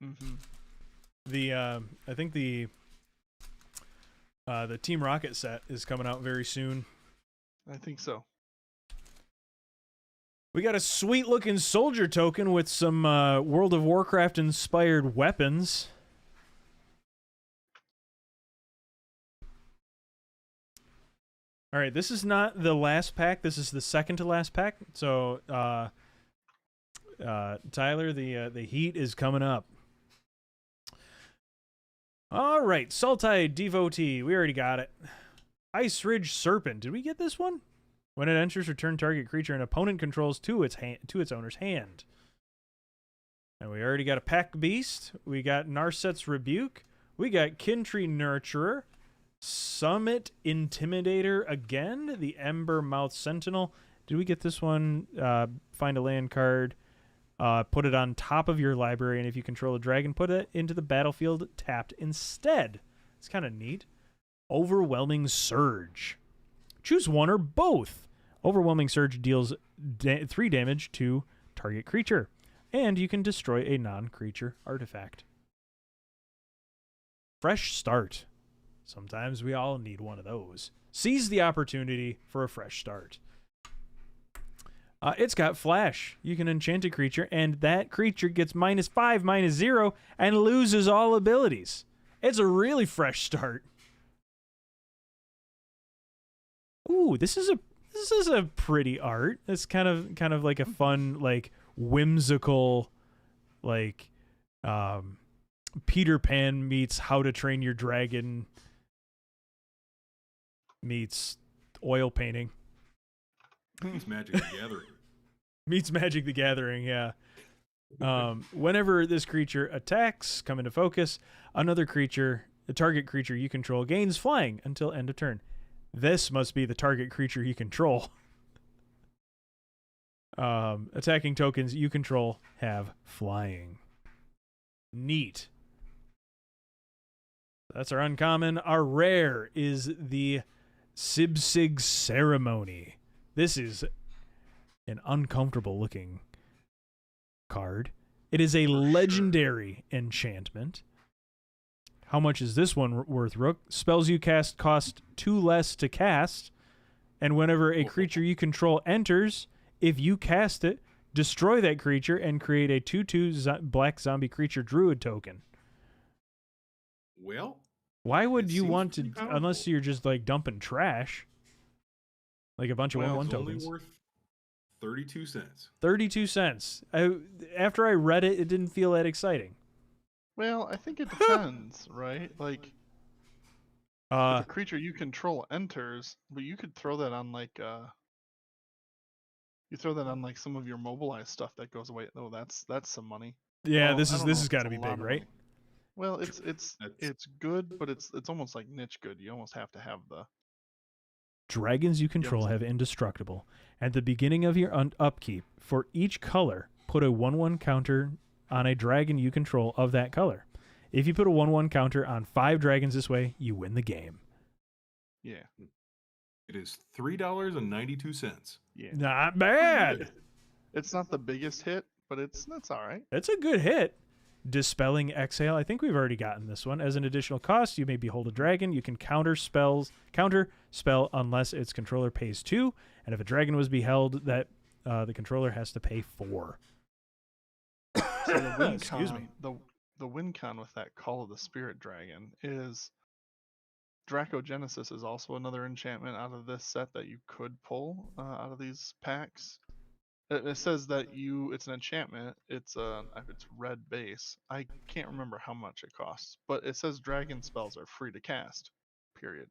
Mm-hmm. I think the Team Rocket set is coming out very soon. I think so. We got a sweet looking soldier token with some World of Warcraft inspired weapons. All right, this is not the last pack. This is the second to last pack. So, Tyler, the heat is coming up. All right, Sultai Devotee. We already got it. Ice Ridge Serpent. Did we get this one? When it enters, return target creature an opponent controls to its owner's hand. And we already got a Pack Beast. We got Narset's Rebuke. We got Kintree Nurturer. Summit Intimidator again. The Ember Mouth Sentinel. Did we get this one? Find a land card. Put it on top of your library, and if you control a dragon, put it into the battlefield tapped instead. It's kind of neat. Overwhelming Surge. Choose one or both. Overwhelming Surge deals 3 damage to target creature, and you can destroy a non-creature artifact. Fresh Start. Sometimes we all need one of those. Seize the opportunity for a fresh start. It's got Flash. You can enchant a creature, and that creature gets -5, -0, and loses all abilities. It's a really fresh start. Ooh, this is a pretty art. It's kind of like a fun, like whimsical, like Peter Pan meets How to Train Your Dragon meets oil painting. Meets Magic the Gathering. Meets Magic the Gathering, yeah. Whenever this creature attacks, come into focus, another creature, the target creature you control, gains flying until end of turn. This must be the target creature you control. Attacking tokens you control have flying. Neat. That's our uncommon. Our rare is the Sibsig Ceremony. This is an uncomfortable looking card. It is a legendary enchantment. How much is this one worth, Rook? Spells you cast cost 2 less to cast, and whenever a creature you control enters, if you cast it, Destroy that creature and create a 2/2 black zombie creature druid token. Well, Why would it you seems want to, pretty unless powerful. you're just like dumping trash? Like a bunch of Well, 1/1 It's only tokens. worth 32 cents. 32 cents. After I read it, it didn't feel that exciting. Well, I think it depends, right? Like, if a creature you control enters, but you could throw that on like you throw that on like some of your mobilized stuff that goes away. Oh, that's some money. Yeah, Well, this I is don't this know has if got it's to a be lot big, of right? money. Well, it's That's good, but it's almost like niche good. You almost have to have the Dragons you control have indestructible. At the beginning of your upkeep, for each color, put a 1/1 counter on a dragon you control of that color. If you put a 1/1 counter on 5 dragons this way, you win the game. yeah. It is $3.92. Yeah. Not Pretty bad. good. It's not the biggest hit, but that's all right. That's a good hit. Dispelling Exhale. I think we've already gotten this one. As an additional cost, you may behold a dragon. You can counter spell unless its controller pays 2, and if a dragon was beheld, that the controller has to pay 4. So the win Excuse con, me. the win con with that Call of the Spirit Dragon is Dracogenesis is also another enchantment out of this set that you could pull out of these packs. It says that it's an enchantment. It's red base. I can't remember how much it costs, but it says dragon spells are free to cast. Period.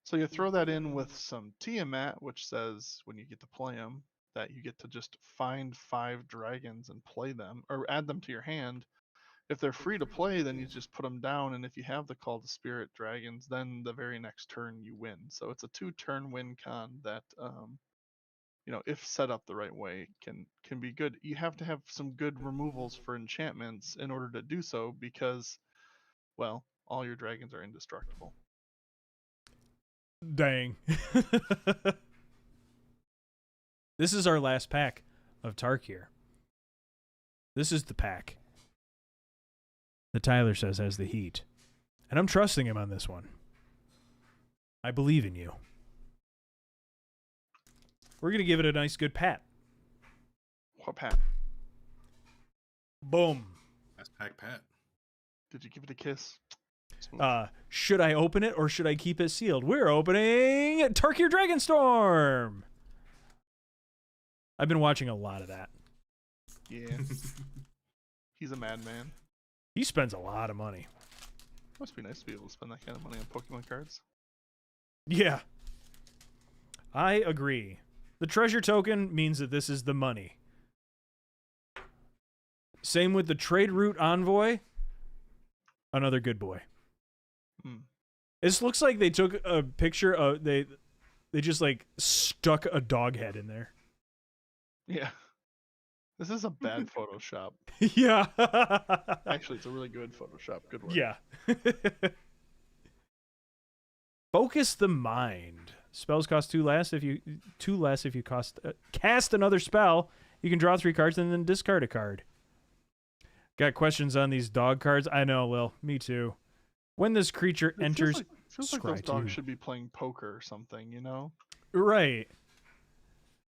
So you throw that in with some Tiamat, which says when you get to play them that you get to just find 5 dragons and play them or add them to your hand. If they're free to play, then you just put them down, and if you have the Call to Spirit Dragons, then the very next turn you win. So it's a 2-turn win con that if set up the right way, can be good. You have to have some good removals for enchantments in order to do so because, well, all your dragons are indestructible. Dang. This is our last pack of Tarkir. This is the pack that Tyler says has the heat. And I'm trusting him on this one. I believe in you. We're going to give it a nice good pat. What pat? Boom. That's Pack Pat. Did you give it a kiss? Smooth. Should I open it or should I keep it sealed? We're opening Tarkir Dragonstorm. I've been watching a lot of that. Yeah. He's a madman. He spends a lot of money. Must be nice to be able to spend that kind of money on Pokemon cards. Yeah. I agree. The treasure token means that this is the money. Same with the trade route envoy. Another good boy. This looks like they took a picture of they just like stuck a dog head in there. Yeah. This is a bad Photoshop. Yeah. Actually, it's a really good Photoshop. Good work. Yeah. Focus the mind. Spells cost 2 less if you cast another spell. You can draw 3 cards and then discard a card. Got questions on these dog cards? I know, Lil. Me too. When this creature enters, feels like those scry dogs 2. should be playing poker or something, you know? Right.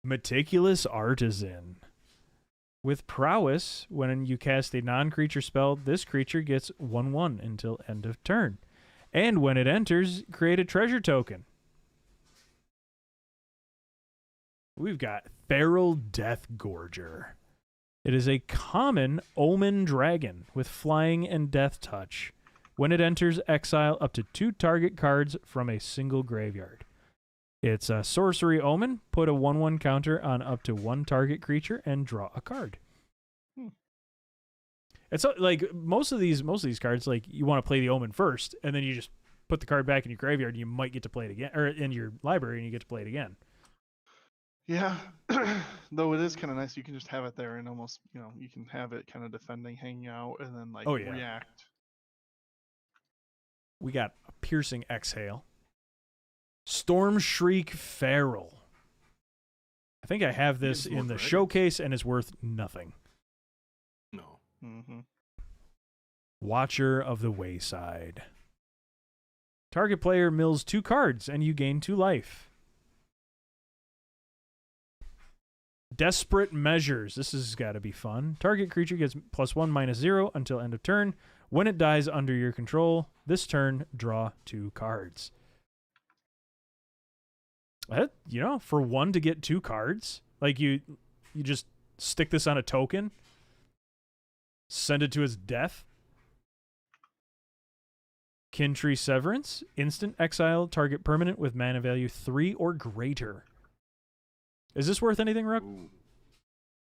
Meticulous Artisan. With prowess, when you cast a non-creature spell, this creature gets 1/1 until end of turn. And when it enters, create a treasure token. We've got Feral Death Gorger. It is a common omen dragon with flying and death touch. When it enters, exile up to 2 target cards from a single graveyard. It's a sorcery omen. Put a 1/1 counter on up to 1 target creature and draw a card. It's like most of these cards, like you want to play the omen first, and then you just put the card back in your graveyard, and you might get to play it again, or in your library, and you get to play it again. Yeah. Though it is kind of nice, you can just have it there and almost, you can have it kind of defending, hanging out, and then react. We got a Piercing Exhale. Storm Shriek Feral. I think I have this in the showcase, and it's worth nothing. No. Mm-hmm. Watcher of the Wayside. Target player mills 2 cards, and you gain 2 life. Desperate Measures. This has got to be fun. Target creature gets +1/-0 until end of turn. When it dies under your control, this turn, draw 2 cards. For 1 to get 2 cards, like you just stick this on a token, send it to its death. Kintree Severance. Instant exile target permanent with mana value 3 or greater. Is this worth anything, Rook? Ooh.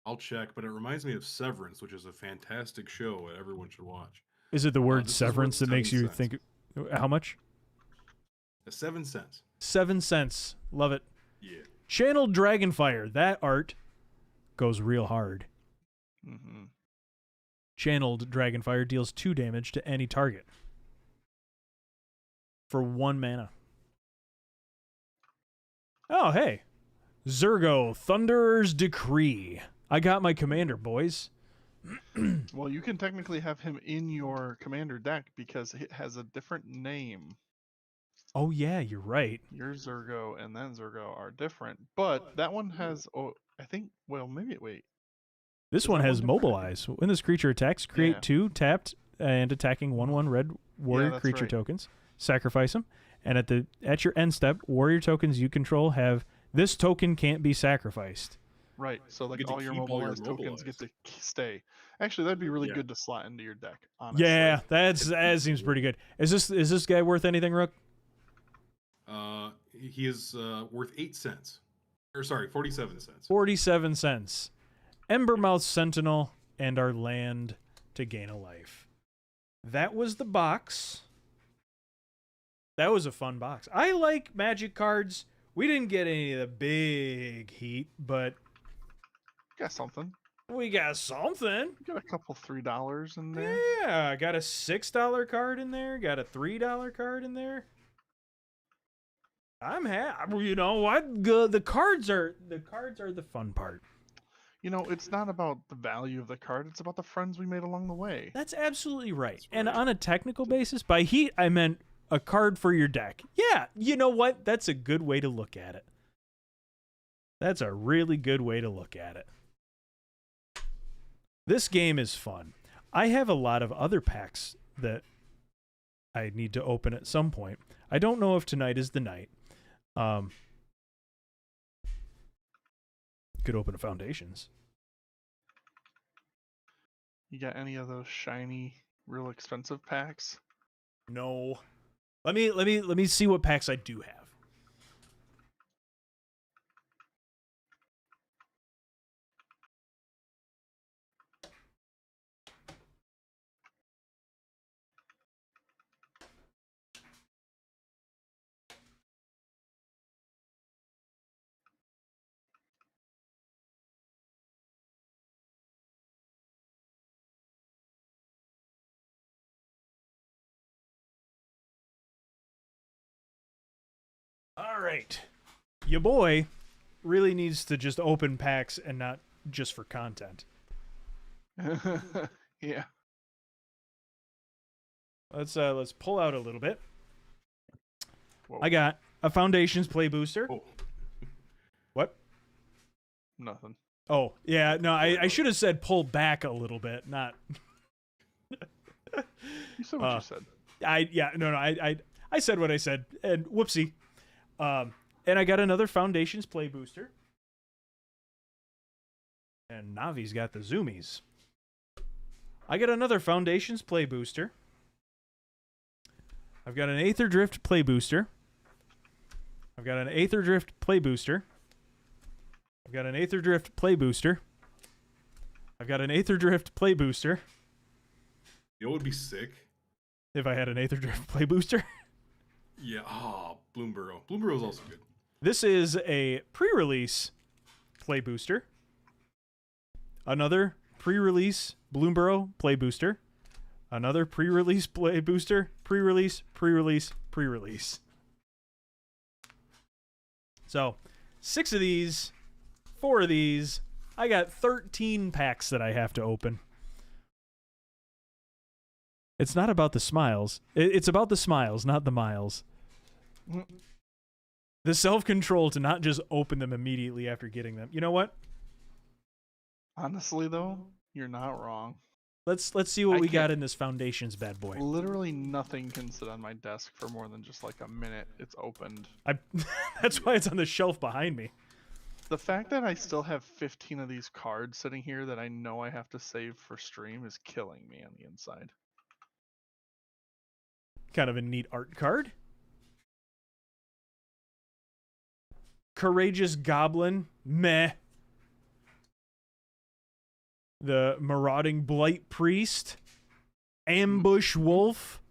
I'll check, but it reminds me of Severance, which is a fantastic show that everyone should watch. Is it the word this is severance worth that makes 7 you cents. think? How much? 7 cents. 7 cents. Love it. Yeah. Channeled Dragonfire. That art goes real hard. Mm-hmm. Channeled Dragonfire deals 2 damage to any target for 1 mana. Oh, hey. Zurgo, Thunderer's Decree. I got my commander, boys. Well, you can technically have him in your commander deck because it has a different name. Oh, yeah, you're right. Your Zurgo and then Zurgo are different, but that one has, I think, well, maybe, wait. This Is one that has one different? Mobilize. When this creature attacks, create Yeah. 2 tapped and attacking 1/1 red warrior that's creature right. tokens. Sacrifice them. And at your end step, warrior tokens you control have this token can't be sacrificed. Right, so like get to all your keep all your mobilized tokens get mobilized. to stay. Actually, that'd be really Yeah. good to slot into your deck, honestly. Yeah, that seems pretty good. Is this guy worth anything, Rook? He is worth 8 cents. Or sorry, 47 cents. 47 cents. Embermouth Sentinel and our land to gain a life. That was the box. That was a fun box. I like Magic cards. We didn't get any of the big heat, but Got something. we got something. Got a couple $3 in there. Yeah, got a $6 card in there. Got a $3 card in there. I'm happy. You know what? Good. The cards are the fun part. You know, it's not about the value of the card, it's about the friends we made along the way. That's absolutely right. That's And right. on a technical basis, by heat, I meant a card for your deck. Yeah, you know what? That's a good way to look at it. That's a really good way to look at it. This game is fun. I have a lot of other packs that I need to open at some point. I don't know if tonight is the night. Could open Foundations. You got any of those shiny, real expensive packs? No. Let me see what packs I do have. All right. Your boy really needs to just open packs and not just for content. Yeah. Let's pull out a little bit. Whoa, I got a Foundations play booster. Oh, What? nothing. Oh, yeah, no, I should have said pull back a little bit, not You said what you said. I said what I said, and whoopsie. And I got another Foundations play booster. And Navi's got the zoomies. I got another Foundations play booster. I've got an Aether Drift play booster. I've got an Aether Drift play booster. I've got an Aether Drift play booster. I've got an Aether Drift play booster. you know what would be sick? If I had an Aether Drift play booster. Yeah. Bloomburrow. Bloomburrow's also good. This is a pre-release play booster. Another pre-release Bloomburrow play booster. Another pre-release play booster. Pre-release, pre-release, pre-release. So, 6 of these, 4 of these. I got 13 packs that I have to open. It's not about the smiles. It's about the smiles, not the miles. The self-control to not just open them immediately after getting them. You know what? Honestly, though, you're not wrong. Let's see what I we got can't- in this Foundations bad boy. Literally nothing can sit on my desk for more than just like a minute. It's opened. That's why it's on the shelf behind me. The fact that I still have 15 of these cards sitting here that I know I have to save for stream is killing me on the inside. Kind of a neat art card. Courageous Goblin, meh. The Marauding Blight Priest, Ambush Wolf.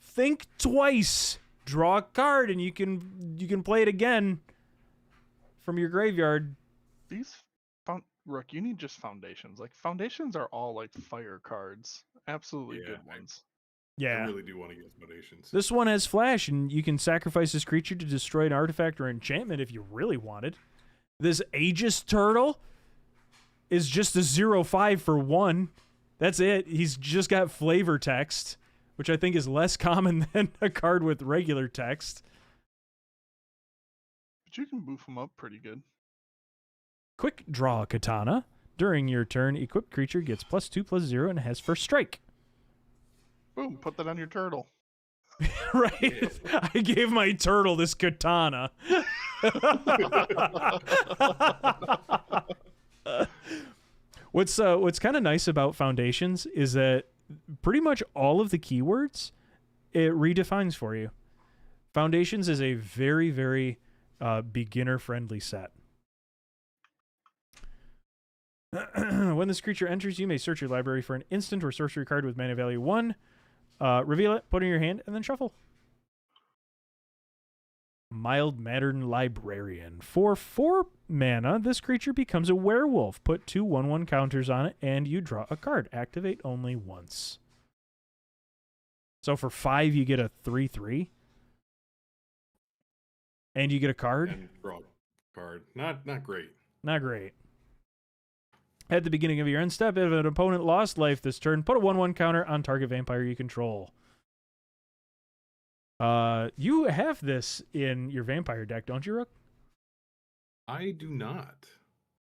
Think twice. Draw a card, and you can play it again from your graveyard. These Rook, you need just foundations. Like foundations are all like fire cards. Absolutely Yeah, good ones. I Yeah. really do want to get Foundations. This one has flash, and you can sacrifice this creature to destroy an artifact or enchantment if you really wanted. This Aegis Turtle is just a 0/5 for 1. That's it. He's just got flavor text, which I think is less common than a card with regular text. But you can boof them up pretty good. Quick Draw Katana. During your turn, equipped creature gets +2/+0 and has first strike. Boom, put that on your turtle. Right? I gave my turtle this katana. What's kind of nice about Foundations is that pretty much all of the keywords it redefines for you. Foundations is a very, very beginner friendly set. When this creature enters, you may search your library for an instant or sorcery card with mana value 1. Reveal it, put it in your hand, and then shuffle. Mild-Mannered Librarian. For 4 mana, this creature becomes a werewolf. Put 2 1/1 counters on it, and you draw a card. Activate only once. So for 5, you get a 3/3. And you get a card. And draw a card. Not great. Not great. At the beginning of your end step, if an opponent lost life this turn, put a 1/1 counter on target vampire you control. You have this in your vampire deck, don't you, Rook? I do not,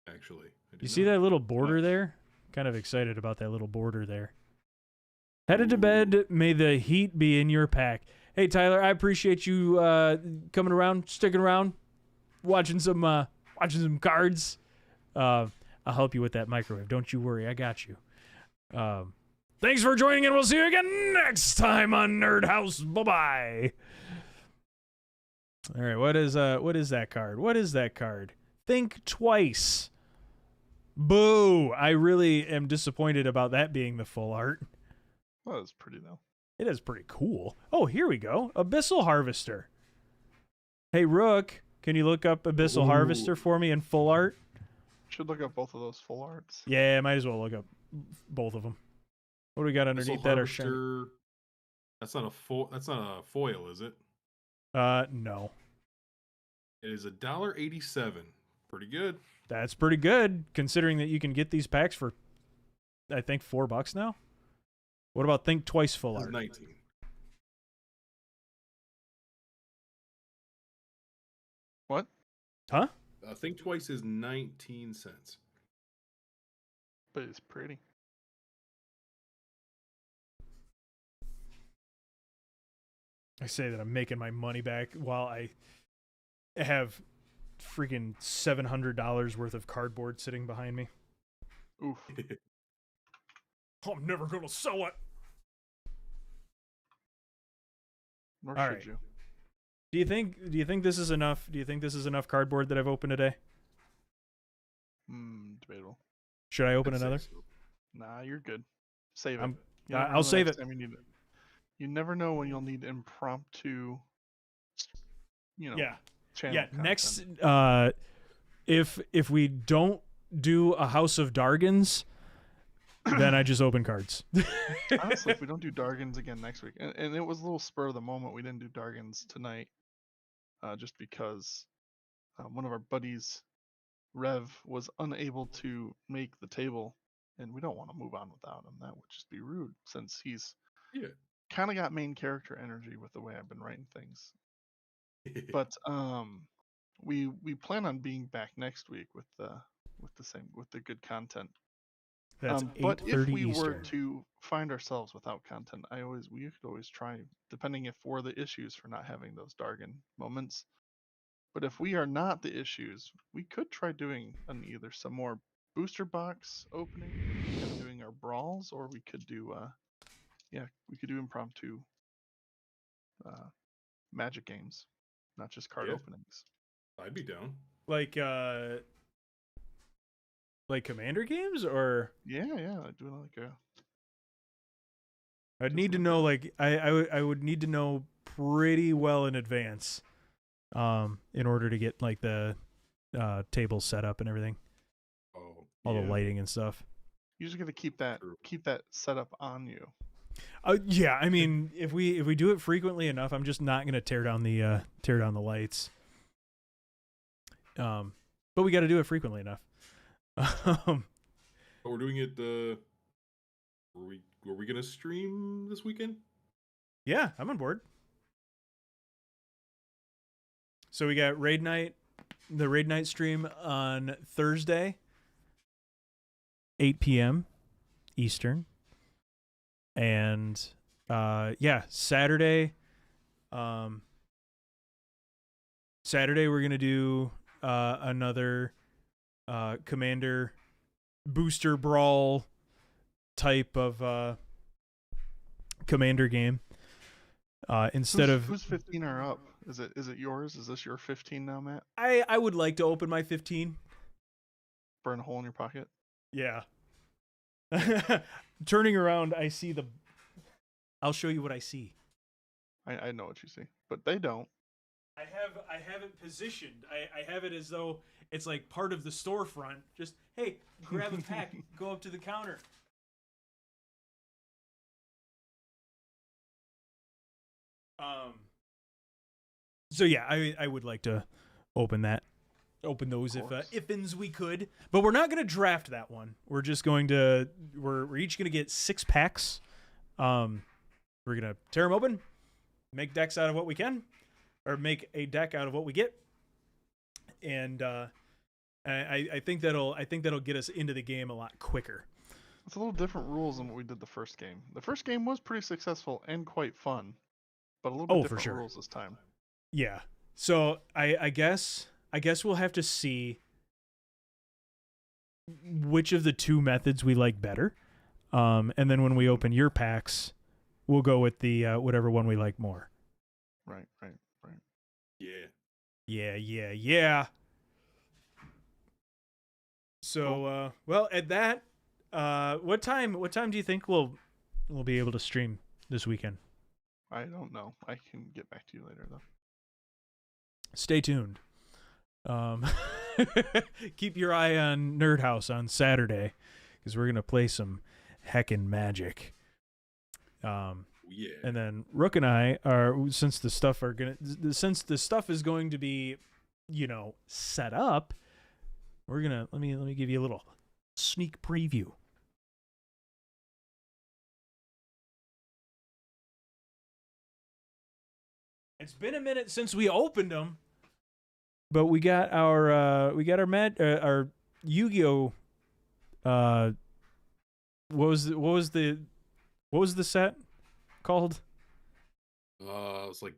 actually. You see that little border there? Kind of excited about that little border there. Headed to bed, may the heat be in your pack. Hey, Tyler, I appreciate you coming around, sticking around, watching some cards. I'll help you with that microwave. Don't you worry. I got you. Thanks for joining, and we'll see you again next time on NerdHaus. Bye-bye. All right, what is that card? What is that card? Think twice. Boo. I really am disappointed about that being the full art. Well, that was pretty though. It is pretty cool. Oh, here we go. Abyssal Harvester. Hey, Rook, can you look up Abyssal Harvester for me in full art? Should look up both of those full arts. Yeah, might as well look up both of them. What do we got underneath that? Harvester, that's not a foil, is it? No. It is $1.87. Pretty good. That's pretty good, considering that you can get these packs for, I think, $4 now. What about Think Twice full It's art? 19. What? Huh? Think Twice is 19 cents. But it's pretty. I say that I'm making my money back while I have freaking $700 worth of cardboard sitting behind me. Oof. I'm never gonna sell it. Nor All should right. you. Do you think this is enough? Do you think this is enough cardboard that I've opened today? Debatable. Should I open I'd say another? so. Nah, you're good. Save it. I'm- You never I'll know the save next it. time you need it. You never know when you'll need impromptu. Yeah. Channel Yeah. content. Next, if we don't do a House of Dargans, then I just open cards. Honestly, if we don't do Dargans again next week, and it was a little spur of the moment, we didn't do Dargans tonight, just because one of our buddies, Rev, was unable to make the table, and we don't want to move on without him. That would just be rude, since he's Yeah. kind of got main character energy with the way I've been writing things. But we plan on being back next week with with the good content. That's But if 8:30 we were Eastern. to find ourselves without content, we could always try, depending if we're the issues for not having those Dargon moments. But if we are not the issues, we could try doing either some more booster box opening, kind of doing our brawls, or we could do we could do impromptu magic games, not just card Yeah. openings. I'd be down. Like commander games, or Yeah, doing like a. I'd Just need to like know, a- like I would need to know pretty well in advance, in order to get like the table set up and everything, Oh, all yeah. the lighting and stuff. You just got to True. keep that setup on you. Yeah, I mean, if we do it frequently enough, I'm just not gonna tear down the lights. But we got to do it frequently enough. But we're doing it. Were we gonna stream this weekend? Yeah, I'm on board. So we got the raid night stream on Thursday, 8 p.m. Eastern, and Saturday. Saturday we're gonna do another commander booster brawl type of commander game. Instead Who's 15 or up? Is it yours? Is this your 15 now, Matt? I would like to open my 15. Burn a hole in your pocket. Yeah. Turning around, I see I'll show you what I see. I know what you see, but they don't. I have it positioned. I have it as though it's like part of the storefront. Just, hey, grab a pack, go up to the counter. So yeah, I would like to open those if we could, but we're not going to draft that one. We're just going to we're each going to get 6 packs. We're going to tear them open, make decks out of what we can, or make a deck out of what we get, and I think that'll get us into the game a lot quicker. It's a little different rules than what we did the first game. The first game was pretty successful and quite fun, but a little bit different rules this time. Yeah. So I guess we'll have to see which of the two methods we like better. And then when we open your packs, we'll go with the whatever one we like more. Right. Yeah. So well, at that, what time do you think we'll be able to stream this weekend? I don't know. I can get back to you later though. Stay tuned. Keep your eye on NerdHaus on Saturday, because we're gonna play some heckin' Magic. Yeah. And then Rook and I are, since the stuff is going to be, set up, we're gonna let me give you a little sneak preview. It's been a minute since we opened them, but we got our Yu-Gi-Oh. What was the set called? It's like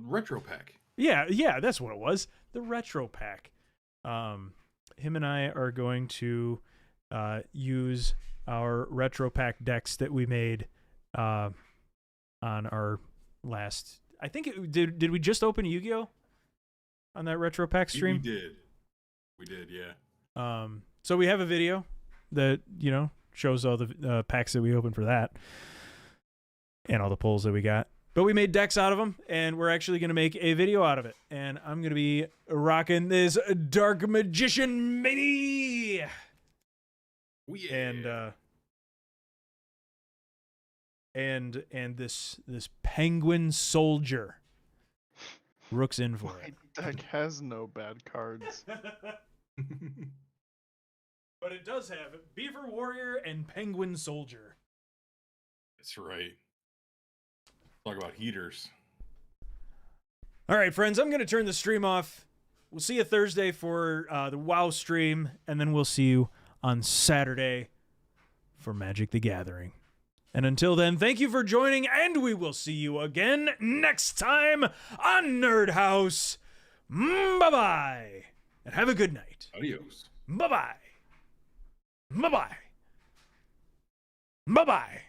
retro pack. Yeah, that's what it was. The retro pack. Him and I are going to use our retro pack decks that we made on our last. I think did we just open Yu-Gi-Oh on that retro pack stream? We did, yeah. So we have a video that shows all the packs that we opened for that and all the pulls that we got. But we made decks out of them, and we're actually going to make a video out of it. And I'm going to be rocking this Dark Magician mini. Oh, yeah. And this Penguin Soldier. Rook's in for it. My deck has no bad cards. But it does have Beaver Warrior and Penguin Soldier. That's right. Talk about heaters. All right, friends, I'm going to turn the stream off. we'll see you Thursday for the WoW stream, and then we'll see you on Saturday for Magic the Gathering. And until then, thank you for joining, and we will see you again next time on NerdHaus. Bye-bye. And have a good night. Adios. Bye-bye. Bye-bye. Bye-bye.